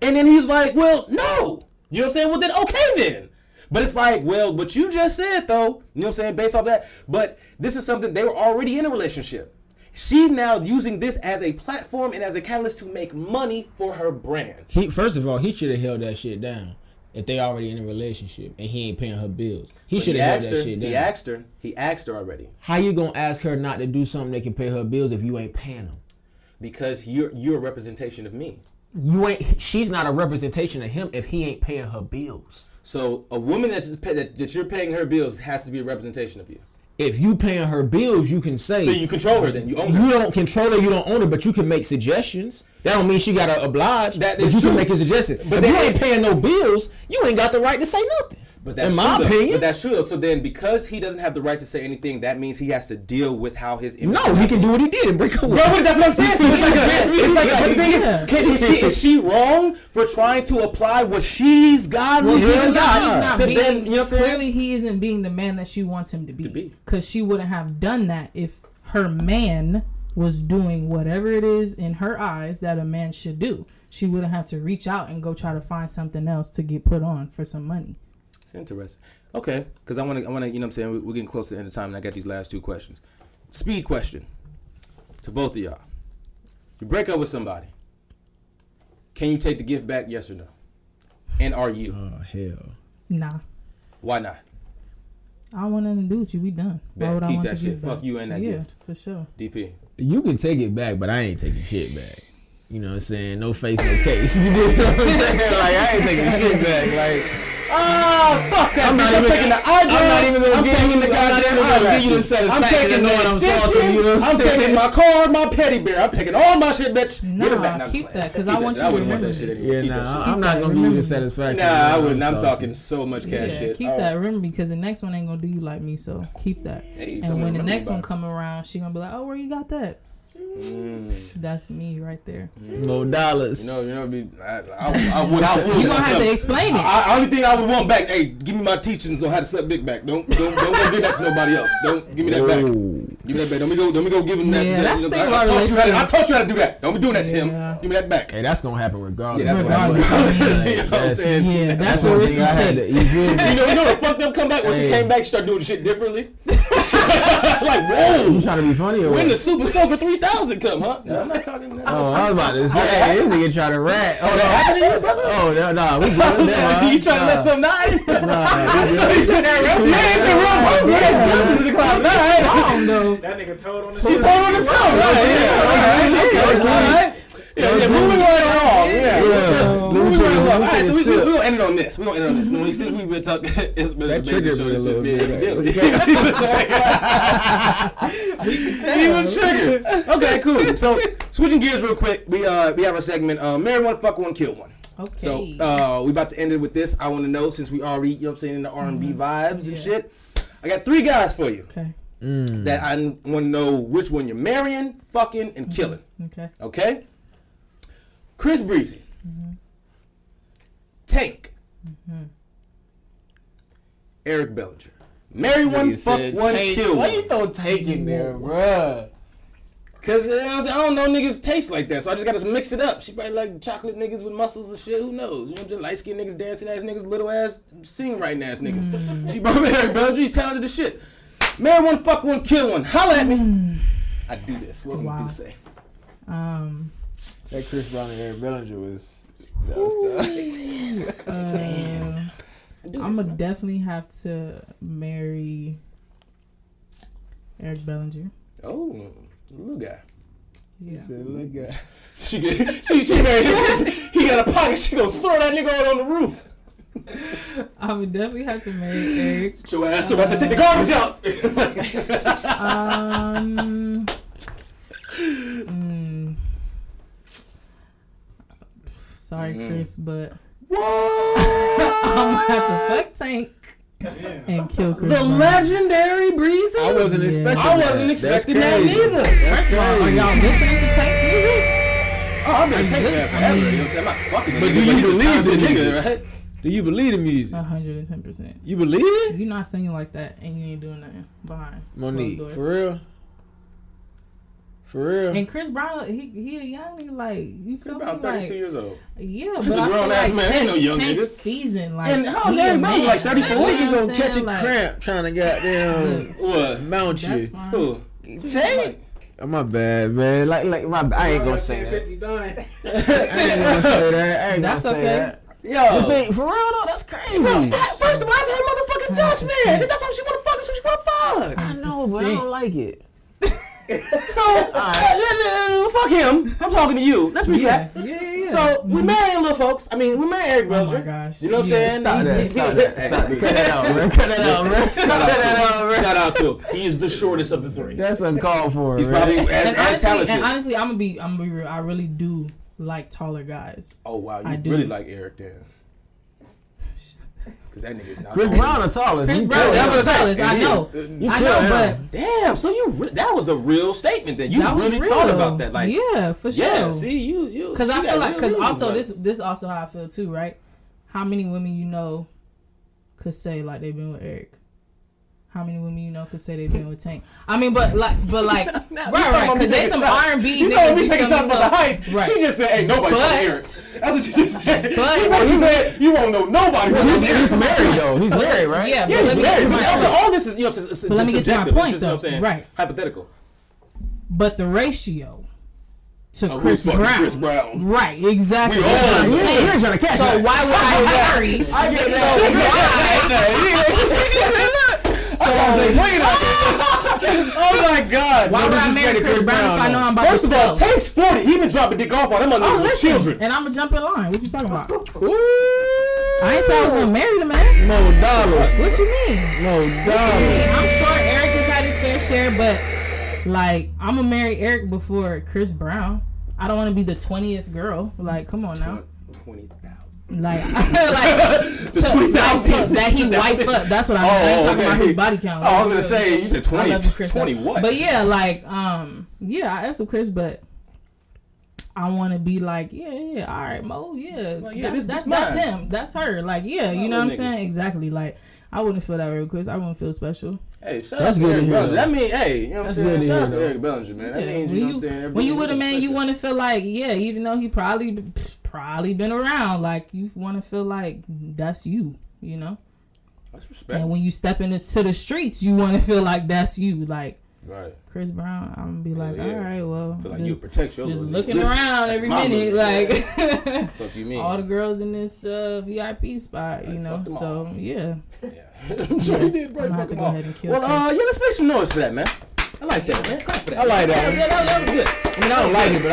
Speaker 1: And then he's like, well, no. You know what I'm saying? Well, then, okay, then. But it's like, well, what you just said, though, you know what I'm saying, based off that. But this is something, they were already in a relationship. She's now using this as a platform and as a catalyst to make money for her brand.
Speaker 2: First of all, he should have held that shit down if they already in a relationship and he ain't paying her bills. He should have held that shit down. He asked her already. How you gonna ask her not to do something that can pay her bills if you ain't paying them?
Speaker 1: Because you're a representation of me.
Speaker 2: She's not a representation of him if he ain't paying her bills.
Speaker 1: So a woman that you're paying her bills has to be a representation of you.
Speaker 2: If you paying her bills, you can say.
Speaker 1: So you control her, then you own her.
Speaker 2: You don't control her, you don't own her, but you can make suggestions. That don't mean she gotta oblige. But you can make a suggestion. But if you ain't paying no bills, you ain't got the right to say nothing.
Speaker 1: But that's
Speaker 2: in my opinion.
Speaker 1: But that's true. So then, because he doesn't have the right to say anything, that means he has to deal with how his image.
Speaker 2: No, he can do what he did and break up with her.
Speaker 1: Bro, that's what I'm saying. So but the thing is, she wrong for trying to apply what she's got?
Speaker 3: Well,
Speaker 1: to
Speaker 3: them, you know what I'm saying? Clearly, he isn't being the man that she wants him to be. Because she wouldn't have done that if her man was doing whatever it is in her eyes that a man should do. She wouldn't have to reach out and go try to find something else to get put on for some money.
Speaker 1: Interesting. Okay, because I want to, you know what I'm saying, we're getting close to the end of time, and I got these last two questions. Speed question to both of y'all. You break up with somebody. Can you take the gift back, yes or no? And are you?
Speaker 2: Oh, hell.
Speaker 3: Nah.
Speaker 1: Why not?
Speaker 3: I don't want nothing to do with you. We done. Why would I
Speaker 1: keep
Speaker 3: want
Speaker 1: that shit. Fuck you and that gift.
Speaker 3: Yeah, for sure.
Speaker 1: DP.
Speaker 2: You can take it back, but I ain't taking shit back. You know what I'm saying? No face, no case. You know what I'm saying? Like, I ain't taking shit back. Like...
Speaker 1: fuck that. I'm not even gonna give you the satisfaction of knowing I'm salty. You know what I'm saying? I'm taking my car, my teddy bear. I'm taking all my shit, bitch.
Speaker 3: Nah, keep that, because I want you to remember that shit anymore.
Speaker 2: Yeah, nah, I'm not gonna give you the satisfaction.
Speaker 1: Nah, I wouldn't. I'm talking so much cash shit.
Speaker 3: Keep that, remember, because the next one ain't gonna do you like me, so keep that. And when the next one come around, she gonna be like, oh, where you got that? That's me right there.
Speaker 2: More dollars.
Speaker 1: I would.
Speaker 3: You gonna have to explain it.
Speaker 1: Only thing I would want back, hey, give me my teachings on how to suck dick back. Don't go do that to nobody else. Don't give me that back. Give me that back. Don't me go give him that.
Speaker 3: Yeah,
Speaker 1: I taught you how to do that. Don't be doing that to him. Give me that back.
Speaker 2: Hey, that's gonna happen regardless.
Speaker 1: Yeah, that's gonna happen. You know what I'm saying?
Speaker 3: Yeah, that's what risky take.
Speaker 1: You know the fucked up comeback when she came back, she started doing shit differently. Like, whoa!
Speaker 2: You trying to be funny or what?
Speaker 1: When the Super Soaker 3000 come, huh? No, I'm not talking.
Speaker 2: Oh, I was about to say, this nigga trying to rat. Oh, that happened to you, brother? Oh, no, we good.
Speaker 1: You trying to let something die?
Speaker 2: Nah,
Speaker 1: so he said that real. Yeah, it's a real person.
Speaker 3: I don't know.
Speaker 4: That nigga told on the show.
Speaker 1: He told on the show, right? All right. Yeah, moving right along. Moving right along. All right, so we're going to end it on this. Since we've been talking, it's been
Speaker 2: that triggered me a little bit.
Speaker 1: He was triggered. Okay, cool. So, switching gears real quick, we have a segment, marry one, fuck one, kill one.
Speaker 3: Okay.
Speaker 1: So, we about to end it with this. I want to know, since we already, you know what I'm saying, in the R&B vibes and shit, I got 3 guys for you.
Speaker 3: Okay.
Speaker 1: That I want to know which one you're marrying, fucking, and killing. Okay? Chris Breezy. Tank. Eric Bellinger. Marry one, fuck one, kill one.
Speaker 2: Why you throw Tank in there, bruh?
Speaker 1: Cause I don't know niggas taste like that, so I just gotta mix it up. She probably like chocolate niggas with muscles and shit. Who knows? You know, just light skinned niggas, dancing ass niggas, little ass, sing writing ass niggas. She brought me Eric Bellinger. He's talented as shit. Marry one, fuck one, kill one. Holla at me. I do this. What do you say?
Speaker 2: That Chris Brown and Eric Bellinger was tough.
Speaker 3: I'm gonna definitely have to marry Eric Bellinger.
Speaker 1: Oh, little guy.
Speaker 3: Yeah.
Speaker 2: He said, look at.
Speaker 1: She married him. He got a pocket. She gonna throw that nigga out on the roof.
Speaker 3: I would definitely have to marry Eric.
Speaker 1: Your ass. So I said, take the garbage out.
Speaker 3: Sorry, Chris, but
Speaker 1: What?
Speaker 3: I'm gonna have to fuck Tank and kill Chris.
Speaker 1: The
Speaker 3: Brown.
Speaker 1: legendary Breezy.
Speaker 2: I wasn't expecting that.
Speaker 1: I wasn't expecting that
Speaker 2: That's crazy.
Speaker 1: neither.
Speaker 3: First of all, are y'all listening to Tank's music?
Speaker 1: Oh, I've been taking that forever. You know what I'm saying? I'm not fucking. But do you believe the nigga? Right?
Speaker 2: Do you believe the music?
Speaker 3: 110%.
Speaker 2: You believe it?
Speaker 3: You're not singing like that, and you ain't doing nothing behind
Speaker 2: Monique,
Speaker 3: closed
Speaker 2: for
Speaker 3: doors.
Speaker 2: real? For real?
Speaker 3: And Chris Brown, he a young nigga, like, you feel
Speaker 1: About
Speaker 3: me?
Speaker 1: 32
Speaker 3: Like,
Speaker 1: years old.
Speaker 3: yeah,
Speaker 1: He's
Speaker 3: but
Speaker 1: a
Speaker 3: I feel
Speaker 1: grown-ass
Speaker 3: like
Speaker 1: man. Ain't no young
Speaker 3: Tank
Speaker 1: nigga.
Speaker 3: season, like,
Speaker 1: And how old
Speaker 3: he
Speaker 1: is
Speaker 3: a
Speaker 1: everybody?
Speaker 3: man.
Speaker 1: Like 34?
Speaker 3: You know what
Speaker 2: Nigga
Speaker 3: I'm
Speaker 2: gonna
Speaker 3: saying?
Speaker 2: catch a
Speaker 3: Like,
Speaker 2: cramp trying to goddamn
Speaker 1: What?
Speaker 2: mount
Speaker 3: That's
Speaker 2: you.
Speaker 3: fine.
Speaker 1: Who?
Speaker 2: Tank? Oh, my bad, man. Like my, I ain't gonna say that.
Speaker 4: 50 dying.
Speaker 2: I ain't gonna say that. I ain't
Speaker 3: That's
Speaker 2: gonna say
Speaker 3: okay.
Speaker 2: that.
Speaker 1: Yo.
Speaker 2: You think, for real though? That's crazy.
Speaker 1: First of all, it's her motherfucking judge, man. That's what she wanna fuck. That's what she wanna fuck.
Speaker 2: I know, but I don't like it.
Speaker 1: So, fuck him. I'm talking to you. Let's recap.
Speaker 3: Yeah.
Speaker 1: So, we marrying little folks. I mean, we marrying Eric
Speaker 3: Oh
Speaker 1: Belcher.
Speaker 3: my gosh.
Speaker 1: You know what I'm saying?
Speaker 2: Stop that. Stop that. Stop that. Cut that out, man. Cut that out, man. Cut that out, man.
Speaker 1: Shout out to him. He is the shortest of the three.
Speaker 2: That's uncalled for,
Speaker 1: He's
Speaker 2: man.
Speaker 1: probably
Speaker 3: And
Speaker 1: as talented.
Speaker 3: honestly, I'm gonna be real. I really do like taller guys.
Speaker 1: Oh, wow.
Speaker 3: I
Speaker 1: You
Speaker 3: do.
Speaker 1: really like Eric then. Because that nigga's not
Speaker 2: Chris
Speaker 1: tall.
Speaker 2: Brown the tallest.
Speaker 3: Chris
Speaker 2: You
Speaker 3: Brown
Speaker 2: kill
Speaker 3: is
Speaker 2: him.
Speaker 3: the tallest. I know.
Speaker 2: You
Speaker 3: I
Speaker 2: kill
Speaker 3: know,
Speaker 2: him.
Speaker 3: but
Speaker 1: Damn, so that was a real statement then. You
Speaker 3: that was
Speaker 1: really
Speaker 3: real.
Speaker 1: thought about that. Like,
Speaker 3: yeah, for sure.
Speaker 1: yeah, see, you.
Speaker 3: Because I
Speaker 1: she
Speaker 3: feel
Speaker 1: got
Speaker 3: like,
Speaker 1: real
Speaker 3: because
Speaker 1: reasons
Speaker 3: also
Speaker 1: about it.
Speaker 3: this also how I feel too, right? How many women you know could say like they've been with Eric? How many women you know could say they've been with Tank? I mean, but right, because they some R&B
Speaker 1: You
Speaker 3: niggas.
Speaker 1: told me
Speaker 3: you
Speaker 1: taking
Speaker 3: feel
Speaker 1: shots
Speaker 3: me?
Speaker 1: about the height.
Speaker 3: Right.
Speaker 1: She just said, "Hey, nobody
Speaker 3: But-
Speaker 1: from Eric." That's what you just said.
Speaker 3: But-
Speaker 1: She said, "You won't know nobody."
Speaker 2: Well,
Speaker 1: from
Speaker 2: he's
Speaker 1: Eric.
Speaker 2: married though. He's married, right?
Speaker 3: Yeah,
Speaker 1: Yeah,
Speaker 3: but
Speaker 1: he's
Speaker 3: let me
Speaker 1: married.
Speaker 3: get to my
Speaker 1: But
Speaker 3: point.
Speaker 1: all this is, it's
Speaker 3: But let
Speaker 1: just
Speaker 3: me get to my
Speaker 1: subjective.
Speaker 3: point,
Speaker 1: It's just, you know what I'm
Speaker 3: though.
Speaker 1: saying?
Speaker 3: Right.
Speaker 1: Hypothetical.
Speaker 3: But the ratio to
Speaker 1: Oh,
Speaker 3: Chris
Speaker 1: who's fucking
Speaker 3: Brown.
Speaker 1: Chris Brown?
Speaker 3: Right, exactly.
Speaker 1: We
Speaker 3: That's
Speaker 1: all
Speaker 3: what I'm
Speaker 1: know.
Speaker 3: saying.
Speaker 2: You ain't trying to catch
Speaker 3: So
Speaker 2: that.
Speaker 3: why would I marry?
Speaker 1: I get
Speaker 3: So
Speaker 1: Oh my God!
Speaker 3: why would I marry Chris Brown if I know I'm about
Speaker 1: First
Speaker 3: to
Speaker 1: of all,
Speaker 3: sell?
Speaker 1: Tank's 40. He been dropping dick off on them
Speaker 3: Oh,
Speaker 1: motherfuckers with
Speaker 3: listen,
Speaker 1: children.
Speaker 3: and I'm gonna jump in line. What you talking about?
Speaker 2: Ooh.
Speaker 3: I ain't say I was gonna marry the man.
Speaker 2: No dollars.
Speaker 3: What you mean?
Speaker 2: No
Speaker 3: I'm
Speaker 2: dollars.
Speaker 3: sure Eric has had his fair share, but like I'm gonna marry Eric before Chris Brown. I don't want to be the 20th girl. Like, come on now.
Speaker 1: 20,000.
Speaker 3: Like,
Speaker 1: The 20,000
Speaker 3: that he wife up. That's what I mean. I ain't talking about his body count.
Speaker 1: Oh, I'm gonna say you said 20.
Speaker 3: I love you, Chris.
Speaker 1: 20 what?
Speaker 3: But yeah, like, yeah, I asked with Chris, but I want to be like, yeah, all right, Mo, yeah,
Speaker 1: Like, yeah,
Speaker 3: that's
Speaker 1: mine.
Speaker 3: him, that's her, like, yeah, you know what I'm saying? Exactly, like, I wouldn't feel that way with Chris. I wouldn't feel special.
Speaker 1: Hey, shout
Speaker 2: That's
Speaker 1: out to
Speaker 2: good to
Speaker 1: Eric
Speaker 2: hear,
Speaker 1: Bellinger.
Speaker 2: though.
Speaker 1: That mean, hey, you know what I'm
Speaker 2: That's
Speaker 1: saying?
Speaker 2: good to
Speaker 1: Shout
Speaker 2: hear,
Speaker 1: out to
Speaker 2: though.
Speaker 1: Eric Bellinger, man. That
Speaker 3: Yeah,
Speaker 1: means,
Speaker 3: when
Speaker 1: you know what I'm saying?
Speaker 3: when you with a man, you
Speaker 1: special.
Speaker 3: want to feel like, yeah, even though he probably been around, like, you want to feel like that's you, you know?
Speaker 1: That's respect.
Speaker 3: And when you step into the streets, you want to feel like that's you, like.
Speaker 1: Right.
Speaker 3: Chris Brown, I'm gonna be like,
Speaker 1: yeah.
Speaker 3: all right, well,
Speaker 1: Feel like you protect your
Speaker 3: just
Speaker 1: little
Speaker 3: looking
Speaker 1: nigga. Listen,
Speaker 3: around
Speaker 1: that's
Speaker 3: every
Speaker 1: my
Speaker 3: minute,
Speaker 1: little-
Speaker 3: like
Speaker 1: Fuck you mean?
Speaker 3: all the girls in this VIP spot, you know.
Speaker 1: fuck them
Speaker 3: So
Speaker 1: all.
Speaker 3: yeah,
Speaker 1: I'm sure he did, bro.
Speaker 3: I'm gonna
Speaker 1: Fuck
Speaker 3: have to
Speaker 1: them
Speaker 3: go
Speaker 1: all.
Speaker 3: ahead and kill.
Speaker 1: Well,
Speaker 3: Chris.
Speaker 1: yeah, let's make some noise for that, man. I like that, man. Clap for that.
Speaker 2: I like that.
Speaker 1: Yeah, that was good.
Speaker 2: I mean, I don't like it, but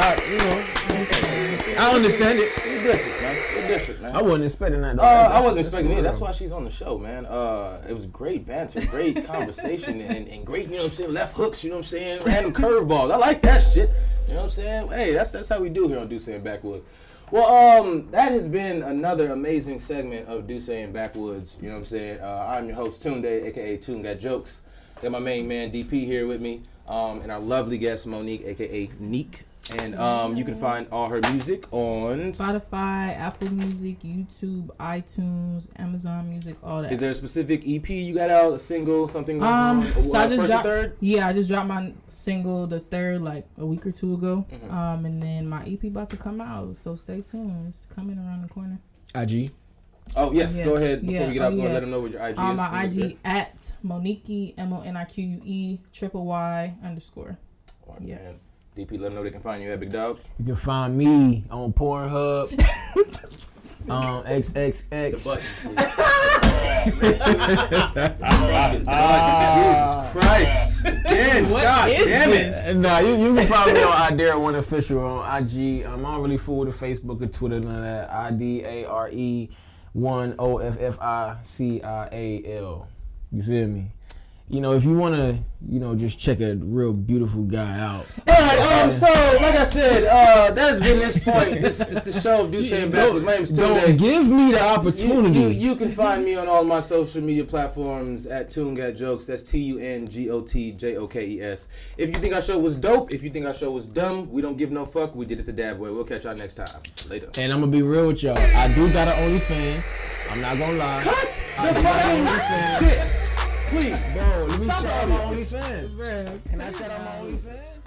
Speaker 2: I understand it.
Speaker 1: It's different, man. It's different, man.
Speaker 2: I wasn't expecting that. Though.
Speaker 1: I wasn't expecting it. That's why she's on the show, man. It was great banter, great conversation, and great, you know what I'm saying, left hooks, you know what I'm saying, random curveballs. I like that shit. You know what I'm saying? Hey, that's how we do here on Dussé and Backwoods. Well, that has been another amazing segment of Dussé and Backwoods. You know what I'm saying? I'm your host, Tunde, aka TunGotJokes. Got my main man DP here with me, and our lovely guest Monique, aka Neek. And you can find all her music on
Speaker 3: Spotify, Apple Music, YouTube, iTunes, Amazon Music, all that.
Speaker 1: Is there a specific EP you got out, a single, something?
Speaker 3: So I just
Speaker 1: first
Speaker 3: dropped.
Speaker 1: or third?
Speaker 3: Yeah, I just dropped my single, the third, like a week or two ago. And then my EP about to come out, so stay tuned. It's coming around the corner.
Speaker 2: IG.
Speaker 1: Oh yes,
Speaker 3: Yeah.
Speaker 1: go ahead before we get out. Go and
Speaker 3: yeah.
Speaker 1: let them know what your IG is.
Speaker 3: My IG at Monique MONIQUE _.
Speaker 1: All right,
Speaker 3: Yeah.
Speaker 1: man. DP, let them know they can find you at Big Dog.
Speaker 2: You can find me on Pornhub. XXX.
Speaker 1: Jesus Christ. Again, God damn it.
Speaker 2: Nah, you can find me on Idare1 Official on IG. I don't really fool with the Facebook or Twitter, none of that. IDARE1OFFICIAL. You feel me? You know, if you want to, just check a real beautiful guy out.
Speaker 1: All right, so, like I said, that's been this point. This is the show of Dussé and Backwoods. My name is Tunde.
Speaker 2: Don't give me the opportunity.
Speaker 1: You can find me on all my social media platforms at TunGotJokes. That's TUNGOTJOKES. If you think our show was dope, if you think our show was dumb, we don't give no fuck. We did it the dab way. We'll catch y'all next time. Later.
Speaker 2: And I'm going to be real with y'all. I do got an OnlyFans. I'm not going to lie.
Speaker 1: Cut
Speaker 2: I
Speaker 1: the
Speaker 2: do got an
Speaker 1: fucking
Speaker 2: OnlyFans.
Speaker 1: Please.
Speaker 2: Bro, let me shout out my OnlyFans.
Speaker 3: Bruh.
Speaker 2: Can I shout out my OnlyFans?